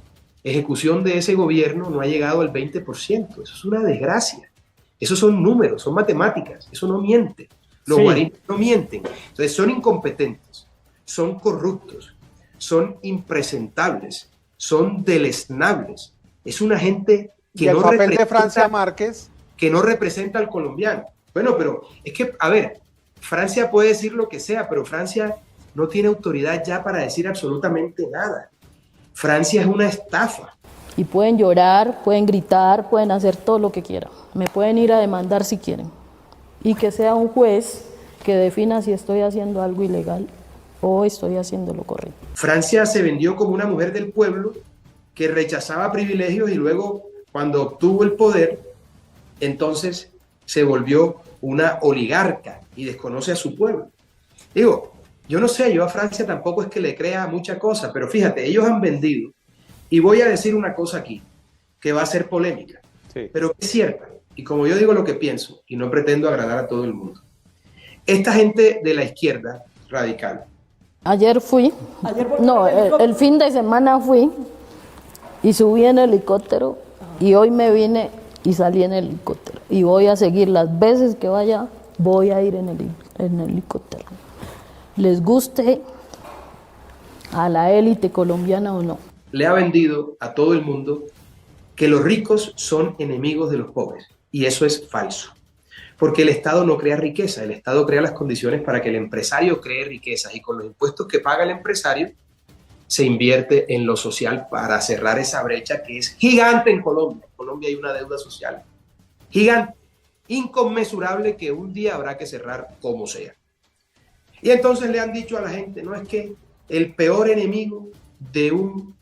ejecución de ese gobierno no ha llegado al 20%. Eso es una desgracia. Esos son números, son matemáticas. Eso no miente. Los guaritos no mienten. Entonces son incompetentes, son corruptos, son impresentables, son deleznables. Es una gente que no representa,
de Francia Márquez,
que no representa al colombiano. Bueno, pero es que, a ver, Francia puede decir lo que sea, pero Francia no tiene autoridad ya para decir absolutamente nada. Francia es una estafa.
Y pueden llorar, pueden gritar, pueden hacer todo lo que quieran. Me pueden ir a demandar si quieren. Y que sea un juez que defina si estoy haciendo algo ilegal o estoy haciendo lo correcto.
Francia se vendió como una mujer del pueblo que rechazaba privilegios y luego, cuando obtuvo el poder, entonces se volvió una oligarca y desconoce a su pueblo. Digo, yo no sé, yo a Francia tampoco es que le crea mucha cosa, pero fíjate, ellos han vendido, y voy a decir una cosa aquí, que va a ser polémica, pero que es cierta, y como yo digo lo que pienso, y no pretendo agradar a todo el mundo. Esta gente de la izquierda radical.
Ayer fui, el fin de semana fui y subí en helicóptero y hoy me vine y salí en helicóptero. Y voy a seguir las veces que vaya, voy a ir en helicóptero. Les guste a la élite colombiana o no.
Le ha vendido a todo el mundo que los ricos son enemigos de los pobres. Y eso es falso. Porque el Estado no crea riqueza, el Estado crea las condiciones para que el empresario cree riquezas y con los impuestos que paga el empresario se invierte en lo social para cerrar esa brecha que es gigante en Colombia. En Colombia hay una deuda social gigante, inconmensurable, que un día habrá que cerrar como sea. Y entonces le han dicho a la gente, no es que el peor enemigo de un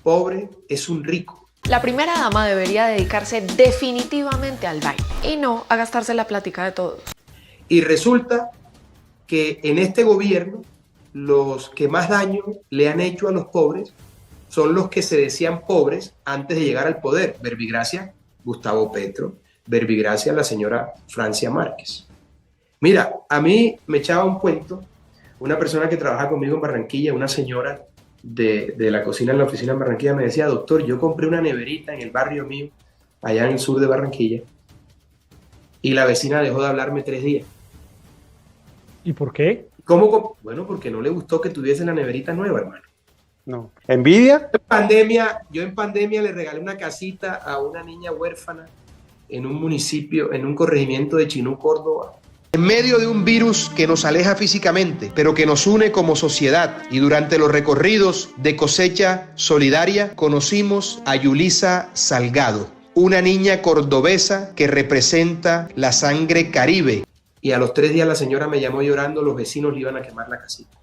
pobre es un rico.
La primera dama debería dedicarse definitivamente al baile y no a gastarse la plática de todos.
Y resulta que en este gobierno los que más daño le han hecho a los pobres son los que se decían pobres antes de llegar al poder. Verbigracia, Gustavo Petro. Verbigracia, la señora Francia Márquez. Mira, a mí me echaba un cuento una persona que trabaja conmigo en Barranquilla, una señora de la cocina en la oficina en Barranquilla, me decía, doctor, yo compré una neverita en el barrio mío, allá en el sur de Barranquilla, y la vecina dejó de hablarme 3 días.
¿Y por qué?
¿Cómo? Bueno, porque no le gustó que tuviese la neverita nueva, hermano.
No. ¿Envidia?
Yo en pandemia le regalé una casita a una niña huérfana en un municipio, en un corregimiento de Chinú, Córdoba. En medio de un virus que nos aleja físicamente, pero que nos une como sociedad, y durante los recorridos de cosecha solidaria conocimos a Yulisa Salgado, una niña cordobesa que representa la sangre caribe. Y a los 3 días la señora me llamó llorando, los vecinos le iban a quemar la casita.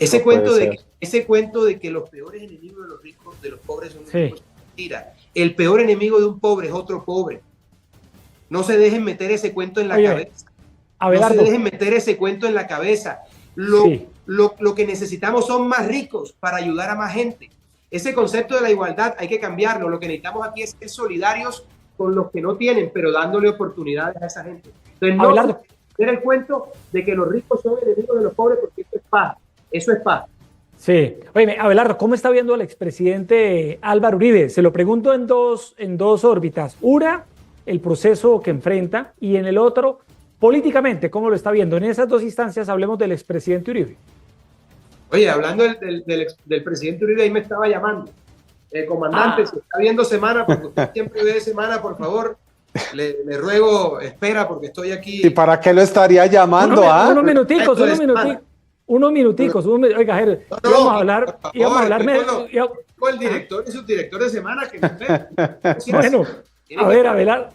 Ese
No
cuento
puede
ese cuento de que los peores enemigos de los ricos, de los pobres son los
Sí.
ricos, es mentira. El peor enemigo de un pobre es otro pobre. No se dejen meter ese cuento en la
Oye,
cabeza. No
Abelardo.
se dejen meter ese cuento en la cabeza.
Sí.
Lo que necesitamos son más ricos para ayudar a más gente. Ese concepto de la igualdad hay que cambiarlo. Lo que necesitamos aquí es ser solidarios con los que no tienen, pero dándole oportunidades a esa gente. Entonces, no
Abelardo.
era el cuento de que los ricos son enemigos de los pobres, porque eso es paz. Eso es paz.
Sí. Oye, Abelardo, ¿cómo está viendo al expresidente Álvaro Uribe? Se lo pregunto en dos órbitas. Una, el proceso que enfrenta, y en el otro, políticamente, ¿cómo lo está viendo? En esas dos instancias hablemos del expresidente Uribe.
Oye, hablando del presidente Uribe, ahí me estaba llamando. Comandante, si está viendo Semana, porque usted siempre ve Semana, por favor, le ruego, espera, porque estoy aquí.
¿Y para qué lo estaría llamando?
Unos minuticos. Oiga, Jair, íbamos a hablar.
Con el director y subdirector de Semana que me ve.
Bueno, a ver, Abelardo.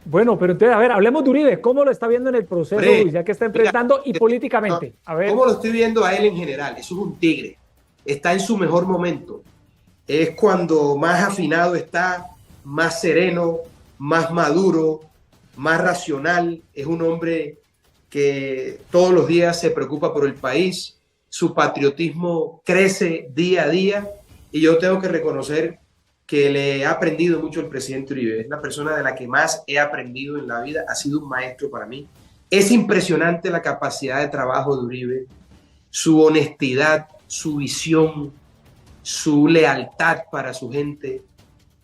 Bueno, pero entonces, a ver, hablemos de Uribe. ¿Cómo lo está viendo en el proceso, ya que está enfrentando, y políticamente? A ver.
¿Cómo lo estoy viendo a él en general? Eso es un tigre. Está en su mejor momento. Es cuando más afinado está, más sereno, más maduro, más racional. Es un hombre que todos los días se preocupa por el país. Su patriotismo crece día a día. Y yo tengo que reconocer que le he aprendido mucho el presidente Uribe. Es la persona de la que más he aprendido en la vida. Ha sido un maestro para mí. Es impresionante la capacidad de trabajo de Uribe, su honestidad, su visión, su lealtad para su gente,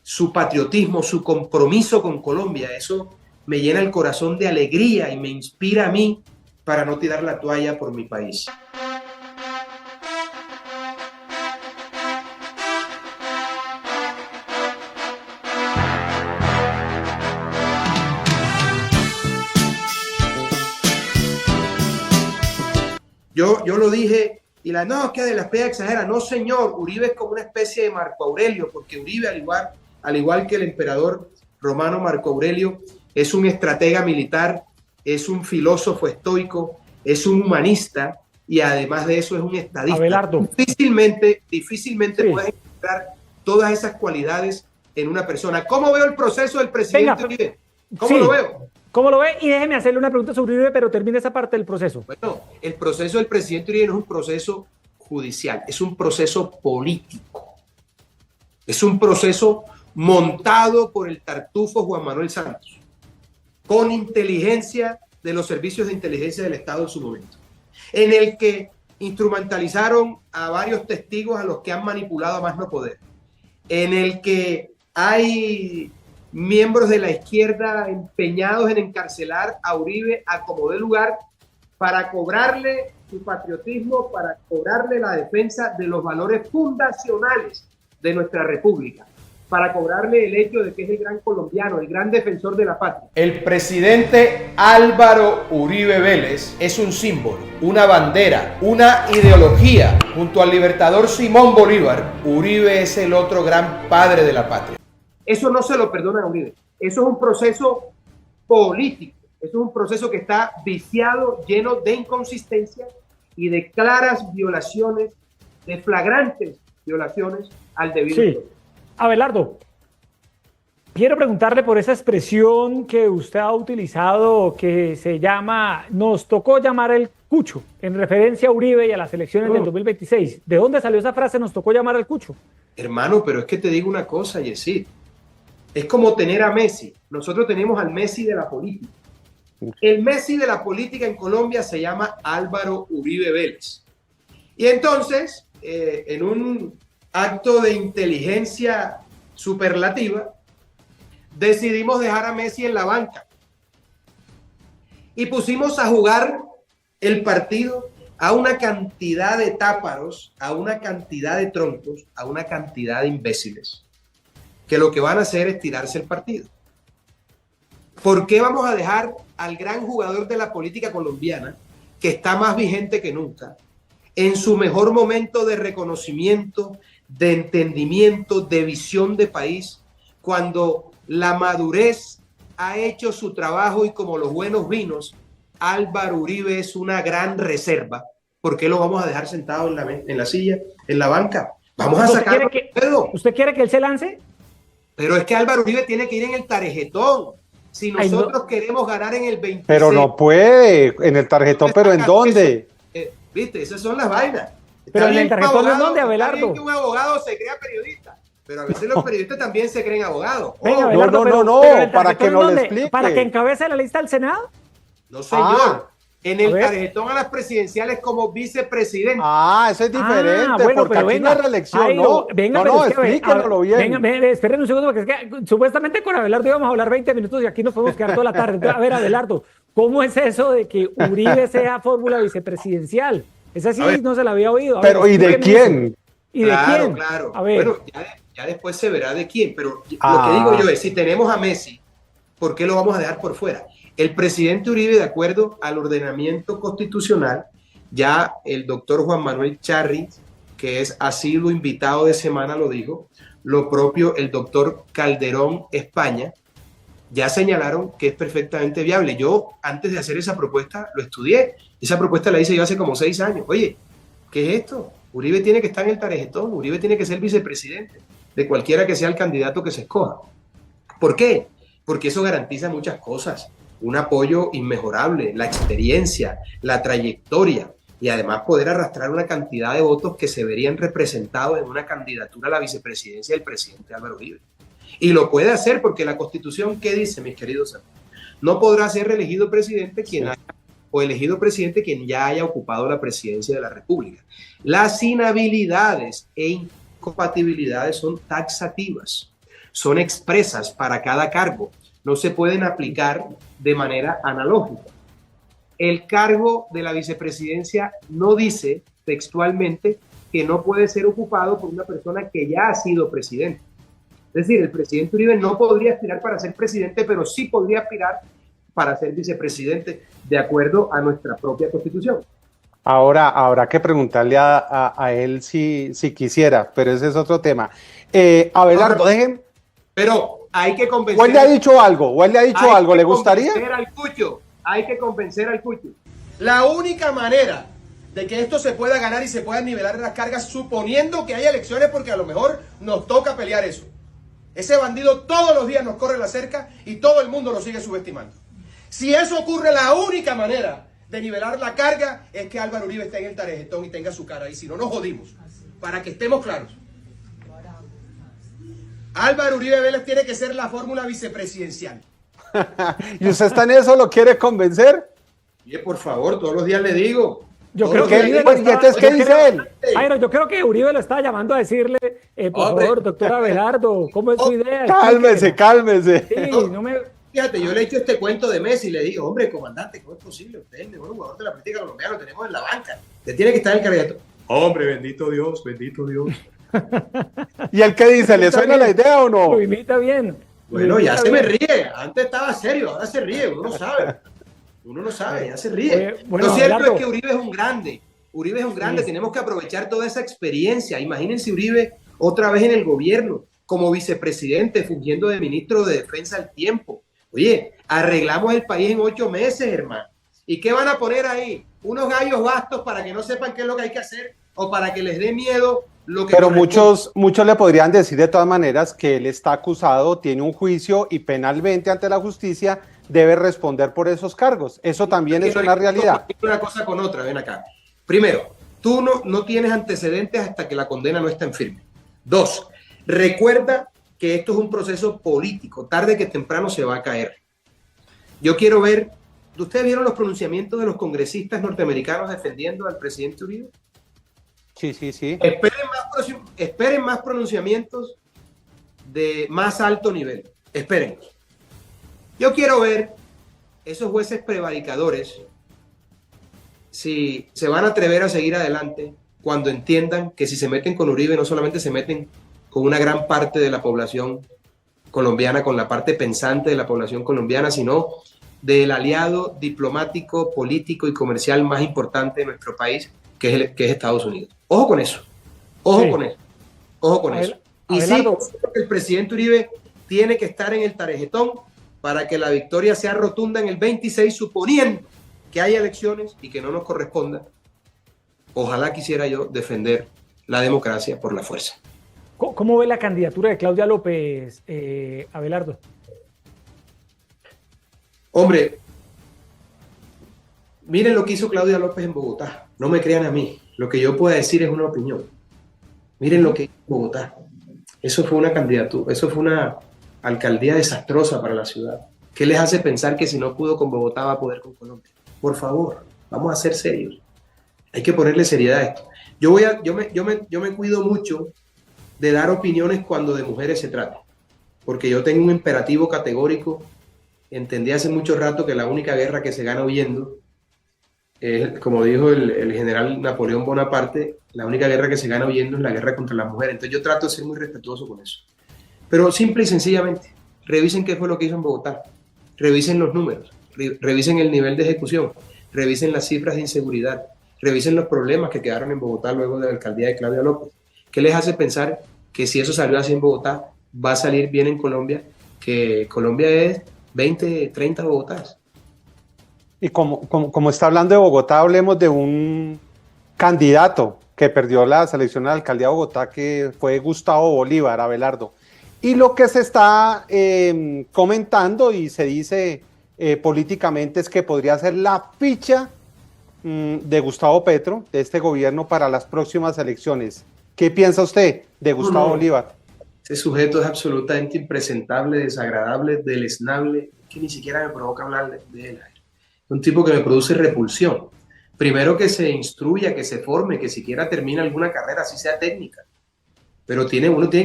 su patriotismo, su compromiso con Colombia. Eso me llena el corazón de alegría y me inspira a mí para no tirar la toalla por mi país. Yo lo dije y no, que de la especie exagera. No, señor, Uribe es como una especie de Marco Aurelio, porque Uribe, al igual que el emperador romano Marco Aurelio, es un estratega militar, es un filósofo estoico, es un humanista y además de eso es un estadista.
Abelardo.
Difícilmente puedes encontrar todas esas cualidades en una persona. ¿Cómo veo el proceso del presidente Uribe? ¿Cómo lo veo?
¿Cómo lo ve? Y déjeme hacerle una pregunta sobre Uribe, pero termine esa parte del proceso.
Bueno, el proceso del presidente Uribe no es un proceso judicial, es un proceso político. Es un proceso montado por el tartufo Juan Manuel Santos, con inteligencia de los servicios de inteligencia del Estado en su momento, en el que instrumentalizaron a varios testigos a los que han manipulado a más no poder, en el que hay miembros de la izquierda empeñados en encarcelar a Uribe a como dé lugar para cobrarle su patriotismo, para cobrarle la defensa de los valores fundacionales de nuestra república, para cobrarle el hecho de que es el gran colombiano, el gran defensor de la patria. El presidente Álvaro Uribe Vélez es un símbolo, una bandera, una ideología. Junto al libertador Simón Bolívar, Uribe es el otro gran padre de la patria. Eso no se lo perdona a Uribe. Eso es un proceso político. Eso es un proceso que está viciado, lleno de inconsistencias y de claras violaciones, de flagrantes violaciones al debido proceso.
Abelardo, quiero preguntarle por esa expresión que usted ha utilizado que se llama, nos tocó llamar el cucho, en referencia a Uribe y a las elecciones del 2026. ¿De dónde salió esa frase, nos tocó llamar al cucho?
Hermano, pero es que te digo una cosa, Yesid. Es como tener a Messi. Nosotros tenemos al Messi de la política. El Messi de la política en Colombia se llama Álvaro Uribe Vélez. Y entonces, en un acto de inteligencia superlativa, decidimos dejar a Messi en la banca. Y pusimos a jugar el partido a una cantidad de táparos, a una cantidad de troncos, a una cantidad de imbéciles, que lo que van a hacer es tirarse el partido. ¿Por qué vamos a dejar al gran jugador de la política colombiana, que está más vigente que nunca, en su mejor momento de reconocimiento, de entendimiento, de visión de país, cuando la madurez ha hecho su trabajo y como los buenos vinos, Álvaro Uribe es una gran reserva? ¿por qué lo vamos a dejar sentado en la silla, en la banca? Vamos a sacarlo.
¿Usted quiere que él se lance?
Pero es que Álvaro Uribe tiene que ir en el tarjetón. Si nosotros queremos ganar en el 26...
Pero no puede, en el tarjetón, pero ¿en dónde?
Viste, esas son las vainas.
Pero en el tarjetón es donde, Abelardo.
Está bien que un abogado se crea periodista, pero a veces los periodistas también se creen abogados.
Venga, Abelardo,
no, para que nos lo explique.
¿Para que encabece la lista del Senado?
No, señor. En el tarjetón a las presidenciales como vicepresidente.
Eso es diferente,
bueno,
porque aquí no es reelección, ¿no?
Venga,
no, explíquenlo bien.
Venga, esperen un segundo, porque es que supuestamente con Abelardo íbamos a hablar 20 minutos y aquí nos podemos quedar toda la tarde. Entonces, a ver, Abelardo, ¿cómo es eso de que Uribe sea fórmula vicepresidencial? Esa sí no se la había oído.
Pero, ¿y de quién?
¿Y de quién?
Claro.
A ver.
Bueno, ya después se verá de quién, pero lo que digo yo es, si tenemos a Messi, ¿por qué lo vamos a dejar por fuera? El presidente Uribe, de acuerdo al ordenamiento constitucional, ya el doctor Juan Manuel Charri, que es asiduo invitado de semana, lo dijo, lo propio el doctor Calderón España, ya señalaron que es perfectamente viable. Yo, antes de hacer esa propuesta, lo estudié. Esa propuesta la hice yo hace como 6 años. Oye, ¿qué es esto? Uribe tiene que estar en el tarjetón, Uribe tiene que ser vicepresidente de cualquiera que sea el candidato que se escoja. ¿Por qué? Porque eso garantiza muchas cosas. Un apoyo inmejorable, la experiencia, la trayectoria y además poder arrastrar una cantidad de votos que se verían representados en una candidatura a la vicepresidencia del presidente Álvaro Uribe. Y lo puede hacer porque la Constitución, ¿qué dice, mis queridos amigos? No podrá ser reelegido presidente o elegido presidente quien ya haya ocupado la presidencia de la República. Las inhabilidades e incompatibilidades son taxativas, son expresas para cada cargo. No se pueden aplicar de manera analógica. El cargo de la vicepresidencia no dice textualmente que no puede ser ocupado por una persona que ya ha sido presidente. Es decir, el presidente Uribe no podría aspirar para ser presidente, pero sí podría aspirar para ser vicepresidente, de acuerdo a nuestra propia Constitución.
Ahora habrá que preguntarle a él si quisiera, pero ese es otro tema. Abelardo, dejen.
Pero hay que convencer.
¿O él le ha dicho algo? ¿Le gustaría?
Hay que convencer al Cucho. La única manera de que esto se pueda ganar y se puedan nivelar las cargas, suponiendo que haya elecciones, porque a lo mejor nos toca pelear eso. Ese bandido todos los días nos corre la cerca y todo el mundo lo sigue subestimando. Si eso ocurre, la única manera de nivelar la carga es que Álvaro Uribe esté en el tarjetón y tenga su cara. Y si no, nos jodimos. Para que estemos claros. Álvaro Uribe Vélez tiene que ser la fórmula vicepresidencial.
¿Y usted está en eso? ¿Lo quiere convencer?
Oye, por favor, todos los días le digo.
Yo creo que ¿qué dice él? Jairo, yo creo que Uribe lo está llamando a decirle, por favor, doctor Abelardo, ¿cómo es su idea?
Cálmese.
Sí,
Fíjate, yo le he hecho este cuento de Messi y le digo, hombre, comandante, ¿cómo es posible? Usted es el mejor jugador de la política colombiana, lo tenemos en la banca. Usted tiene que estar en el cargueto. Hombre, bendito Dios, bendito Dios.
¿Y él qué dice? ¿Le suena la idea o no?
Lo imita bien.
Bueno, ya se me ríe. Antes estaba serio, ahora se ríe. Uno no sabe. Uno no sabe, ya se ríe. Lo cierto es que Uribe es un grande. Uribe es un grande. Sí. Tenemos que aprovechar toda esa experiencia. Imagínense Uribe otra vez en el gobierno, como vicepresidente, fungiendo de ministro de Defensa al tiempo. Oye, arreglamos el país en 8 meses, hermano. ¿Y qué van a poner ahí? Unos gallos bastos para que no sepan qué es lo que hay que hacer o para que les dé miedo.
Pero muchos le podrían decir de todas maneras que él está acusado, tiene un juicio y penalmente ante la justicia debe responder por esos cargos. Eso también es una realidad.
Una cosa con otra, ven acá. Primero, tú no tienes antecedentes hasta que la condena no está en firme. 2, recuerda que esto es un proceso político. Tarde que temprano se va a caer. Yo quiero ver, ¿ustedes vieron los pronunciamientos de los congresistas norteamericanos defendiendo al presidente Uribe?
Sí.
Esperen más pronunciamientos de más alto nivel. Esperen. Yo quiero ver esos jueces prevaricadores si se van a atrever a seguir adelante cuando entiendan que si se meten con Uribe no solamente se meten con una gran parte de la población colombiana, con la parte pensante de la población colombiana, sino del aliado diplomático, político y comercial más importante de nuestro país, que es Estados Unidos. Ojo con eso. Ojo con eso. Y sí, el presidente Uribe tiene que estar en el tarjetón para que la victoria sea rotunda en el 26, suponiendo que haya elecciones y que no nos corresponda Ojalá quisiera yo defender la democracia por la fuerza.
¿Cómo ve la candidatura de Claudia López, Abelardo?
Hombre, miren lo que hizo Claudia López en Bogotá. No me crean a mí. Lo que yo pueda decir es una opinión. Miren lo que hizo en Bogotá. Eso fue una candidatura, eso fue una alcaldía desastrosa para la ciudad. ¿Qué les hace pensar que si no pudo con Bogotá va a poder con Colombia? Por favor, vamos a ser serios. Hay que ponerle seriedad a esto. Yo me cuido mucho de dar opiniones cuando de mujeres se trata, porque yo tengo un imperativo categórico. Entendí hace mucho rato que la única guerra que se gana huyendo es, como dijo el general Napoleón Bonaparte, la única guerra que se gana huyendo es la guerra contra las mujeres. Entonces yo trato de ser muy respetuoso con eso. Pero simple y sencillamente, revisen qué fue lo que hizo en Bogotá, revisen los números, revisen el nivel de ejecución, revisen las cifras de inseguridad, revisen los problemas que quedaron en Bogotá luego de la alcaldía de Claudia López. ¿Qué les hace pensar que si eso salió así en Bogotá, va a salir bien en Colombia? Que Colombia es 20, 30 Bogotás.
Y como está hablando de Bogotá, hablemos de un candidato que perdió la selección a la alcaldía de Bogotá, que fue Gustavo Bolívar, Abelardo. Y lo que se está comentando y se dice políticamente es que podría ser la ficha de Gustavo Petro, de este gobierno, para las próximas elecciones. ¿Qué piensa usted de Gustavo Bolívar?
Ese sujeto es absolutamente impresentable, desagradable, deleznable, que ni siquiera me provoca hablar de él. Un tipo que me produce repulsión. Primero, que se instruya, que se forme, que siquiera termine alguna carrera, así sea técnica. Pero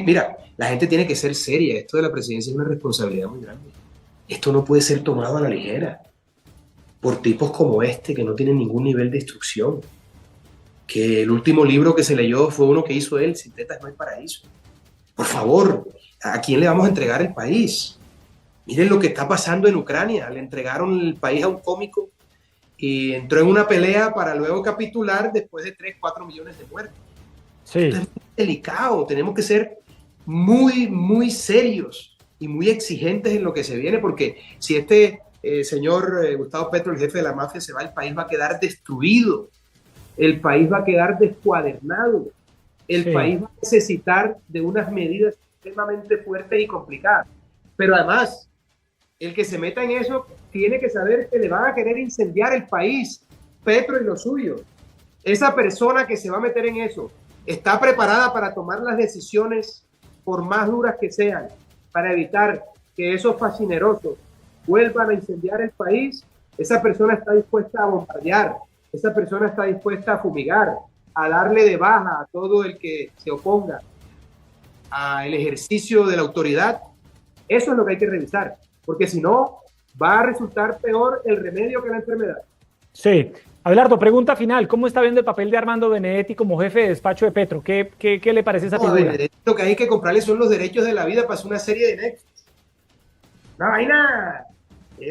mira, la gente tiene que ser seria. Esto de la presidencia es una responsabilidad muy grande. Esto no puede ser tomado a la ligera por tipos como este, que no tienen ningún nivel de instrucción. Que el último libro que se leyó fue uno que hizo él, Sin tetas no hay paraíso. Por favor, ¿a quién le vamos a entregar el país? Miren lo que está pasando en Ucrania. Le entregaron el país a un cómico y entró en una pelea para luego capitular después de 3, 4 millones de muertos.
Sí.
Esto es muy delicado. Tenemos que ser muy, muy serios y muy exigentes en lo que se viene, porque si este señor Gustavo Petro, el jefe de la mafia, se va, el país va a quedar destruido. El país va a quedar descuadernado. El país va a necesitar de unas medidas extremadamente fuertes y complicadas. Pero además, el que se meta en eso tiene que saber que le van a querer incendiar el país, Petro y lo suyo. Esa persona que se va a meter en eso está preparada para tomar las decisiones, por más duras que sean, para evitar que esos fascinerosos vuelvan a incendiar el país. Esa persona está dispuesta a bombardear, esa persona está dispuesta a fumigar, a darle de baja a todo el que se oponga al ejercicio de la autoridad. Eso es lo que hay que revisar, porque si no, va a resultar peor el remedio que la enfermedad.
Sí. Abelardo, pregunta final. ¿Cómo está viendo el papel de Armando Benedetti como jefe de despacho de Petro? ¿Qué le parece esa figura?
Benedetti, lo que hay que comprarle son los derechos de la vida para hacer una serie de Netflix. Una vaina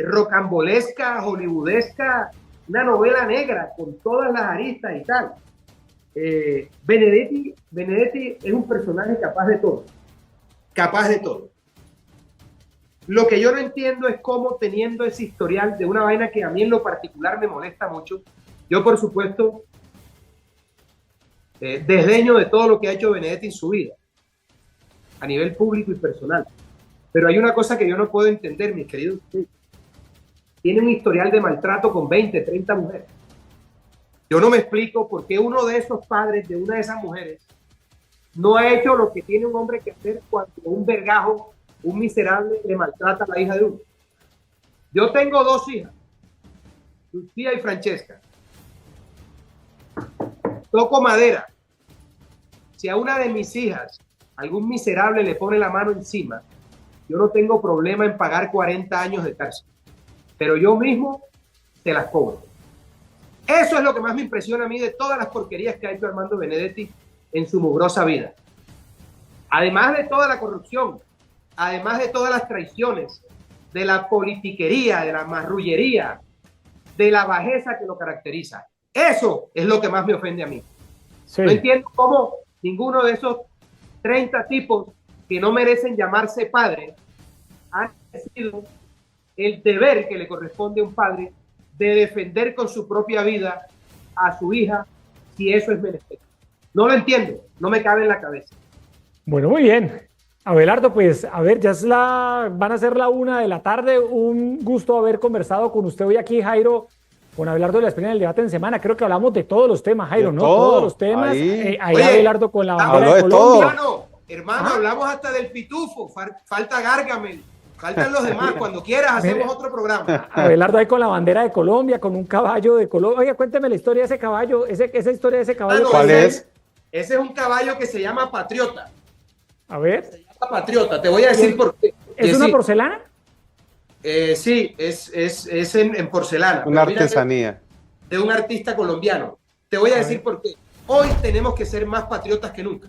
rocambolesca, hollywoodesca, una novela negra con todas las aristas y tal. Benedetti es un personaje capaz de todo. Capaz de todo. Lo que yo no entiendo es cómo, teniendo ese historial de una vaina que a mí en lo particular me molesta mucho, yo por supuesto desdeño de todo lo que ha hecho Benedetti en su vida, a nivel público y personal. Pero hay una cosa que yo no puedo entender, mis queridos. Tiene un historial de maltrato con 20, 30 mujeres. Yo no me explico por qué uno de esos padres de una de esas mujeres no ha hecho lo que tiene un hombre que hacer cuando un vergajo, un miserable, le maltrata a la hija de uno. Yo tengo 2 hijas, Lucía y Francesca. Toco madera. Si a una de mis hijas algún miserable le pone la mano encima, yo no tengo problema en pagar 40 años de cárcel. Pero yo mismo te las cobro. Eso es lo que más me impresiona a mí de todas las porquerías que ha hecho Armando Benedetti en su mugrosa vida. Además de toda la corrupción, además de todas las traiciones, de la politiquería, de la marrullería, de la bajeza que lo caracteriza. Eso es lo que más me ofende a mí. Sí. No entiendo cómo ninguno de esos 30 tipos que no merecen llamarse padre han decidido el deber que le corresponde a un padre de defender con su propia vida a su hija si eso es menester. No lo entiendo, no me cabe en la cabeza.
Bueno, muy bien. Abelardo, pues, a ver, van a ser la 1 de la tarde. Un gusto haber conversado con usted hoy aquí, Jairo, con Abelardo de la Esprilla en el debate en semana. Creo que hablamos de todos los temas, Jairo, ¿no? Todos los temas. Ahí
Oye,
Abelardo con la bandera de Colombia.
Hermano, hablamos hasta del pitufo. Falta Gargamel. Faltan los demás. Cuando quieras hacemos otro programa.
Abelardo ahí con la bandera de Colombia, con un caballo de Colombia. Oiga, cuénteme la historia de ese caballo, esa historia de ese caballo.
¿Cuál es?
Ese es un caballo que se llama Patriota.
A ver.
Se llama Patriota, te voy a decir por qué.
¿Es una porcelana?
Sí, es en porcelana.
Una artesanía.
De un artista colombiano. Te voy a decir por qué. Hoy tenemos que ser más patriotas que nunca.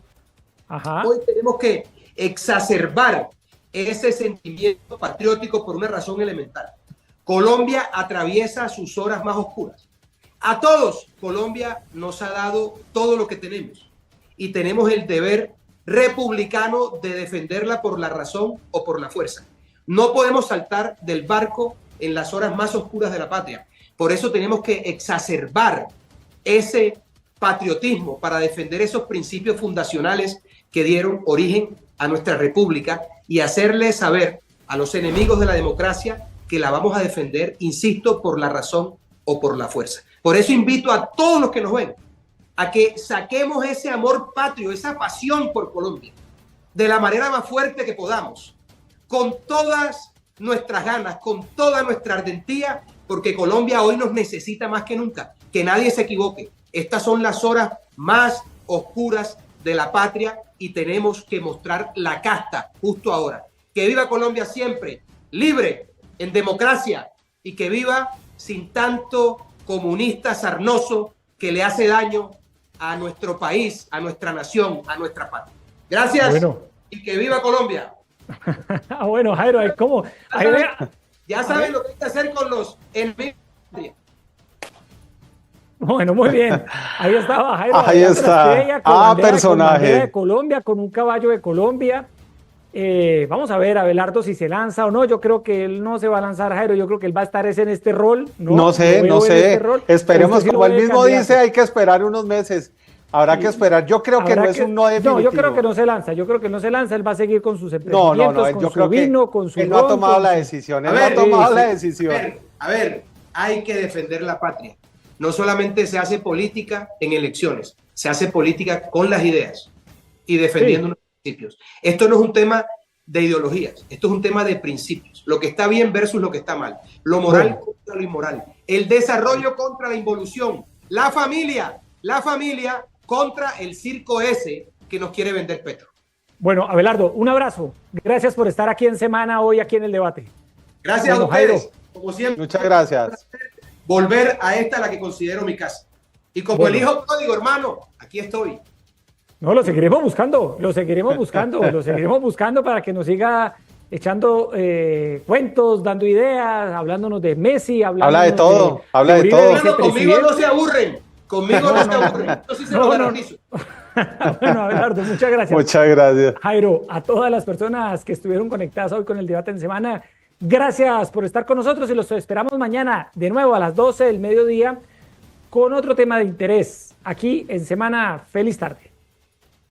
Ajá.
Hoy tenemos que exacerbar ese sentimiento patriótico por una razón elemental. Colombia atraviesa sus horas más oscuras. A todos, Colombia nos ha dado todo lo que tenemos y tenemos el deber republicano de defenderla por la razón o por la fuerza. No podemos saltar del barco en las horas más oscuras de la patria. Por eso tenemos que exacerbar ese patriotismo para defender esos principios fundacionales que dieron origen a nuestra república y hacerle saber a los enemigos de la democracia que la vamos a defender, insisto, por la razón o por la fuerza. Por eso invito a todos los que nos ven a que saquemos ese amor patrio, esa pasión por Colombia, de la manera más fuerte que podamos, con todas nuestras ganas, con toda nuestra ardentía, porque Colombia hoy nos necesita más que nunca. Que nadie se equivoque. Estas son las horas más oscuras de la patria y tenemos que mostrar la casta justo ahora. Que viva Colombia siempre, libre, en democracia, y que viva sin tanto comunista sarnoso que le hace daño a nuestro país, a nuestra nación, a nuestra patria. Gracias, y que viva Colombia.
Bueno, Jairo, ¿cómo?
Ya saben lo que hay que hacer con los enemigos.
Bueno, muy bien. Ahí estaba Jairo.
Ahí está. Personaje.
Con de Colombia, con un caballo de Colombia. Vamos a ver, Abelardo, si se lanza o no. Yo creo que él no se va a lanzar, Jairo. Yo creo que él va a estar en este rol. No sé.
Esperemos, como él mismo dice, hay que esperar unos meses. Habrá que esperar. Yo creo que no es un no definitivo.
No, yo creo que no se lanza. Yo creo que no se lanza. Él va a seguir con sus emprendimientos, con su vino, con su
ron. Él no ha tomado la decisión. Él no ha tomado la decisión.
A ver, hay que defender la patria. No solamente se hace política en elecciones, se hace política con las ideas y defendiendo los principios. Esto no es un tema de ideologías, esto es un tema de principios. Lo que está bien versus lo que está mal. Lo moral contra lo inmoral. El desarrollo contra la involución. La familia contra el circo ese que nos quiere vender Petro.
Bueno, Abelardo, un abrazo. Gracias por estar aquí en Semana, hoy aquí en el debate.
Gracias a ustedes. Como siempre.
Muchas gracias.
Volver a esta, la que considero mi casa. Y como el hijo pródigo, hermano, aquí estoy.
No, lo seguiremos buscando para que nos siga echando cuentos, dando ideas, hablándonos de Messi,
habla de todo, habla de todo.
Bueno, conmigo no se aburren, Yo sí se lo garantizo.
Bueno, Abelardo, muchas gracias.
Muchas gracias.
Jairo, a todas las personas que estuvieron conectadas hoy con el debate en semana, gracias por estar con nosotros y los esperamos mañana de nuevo a las 12 del mediodía con otro tema de interés aquí en Semana. Feliz tarde.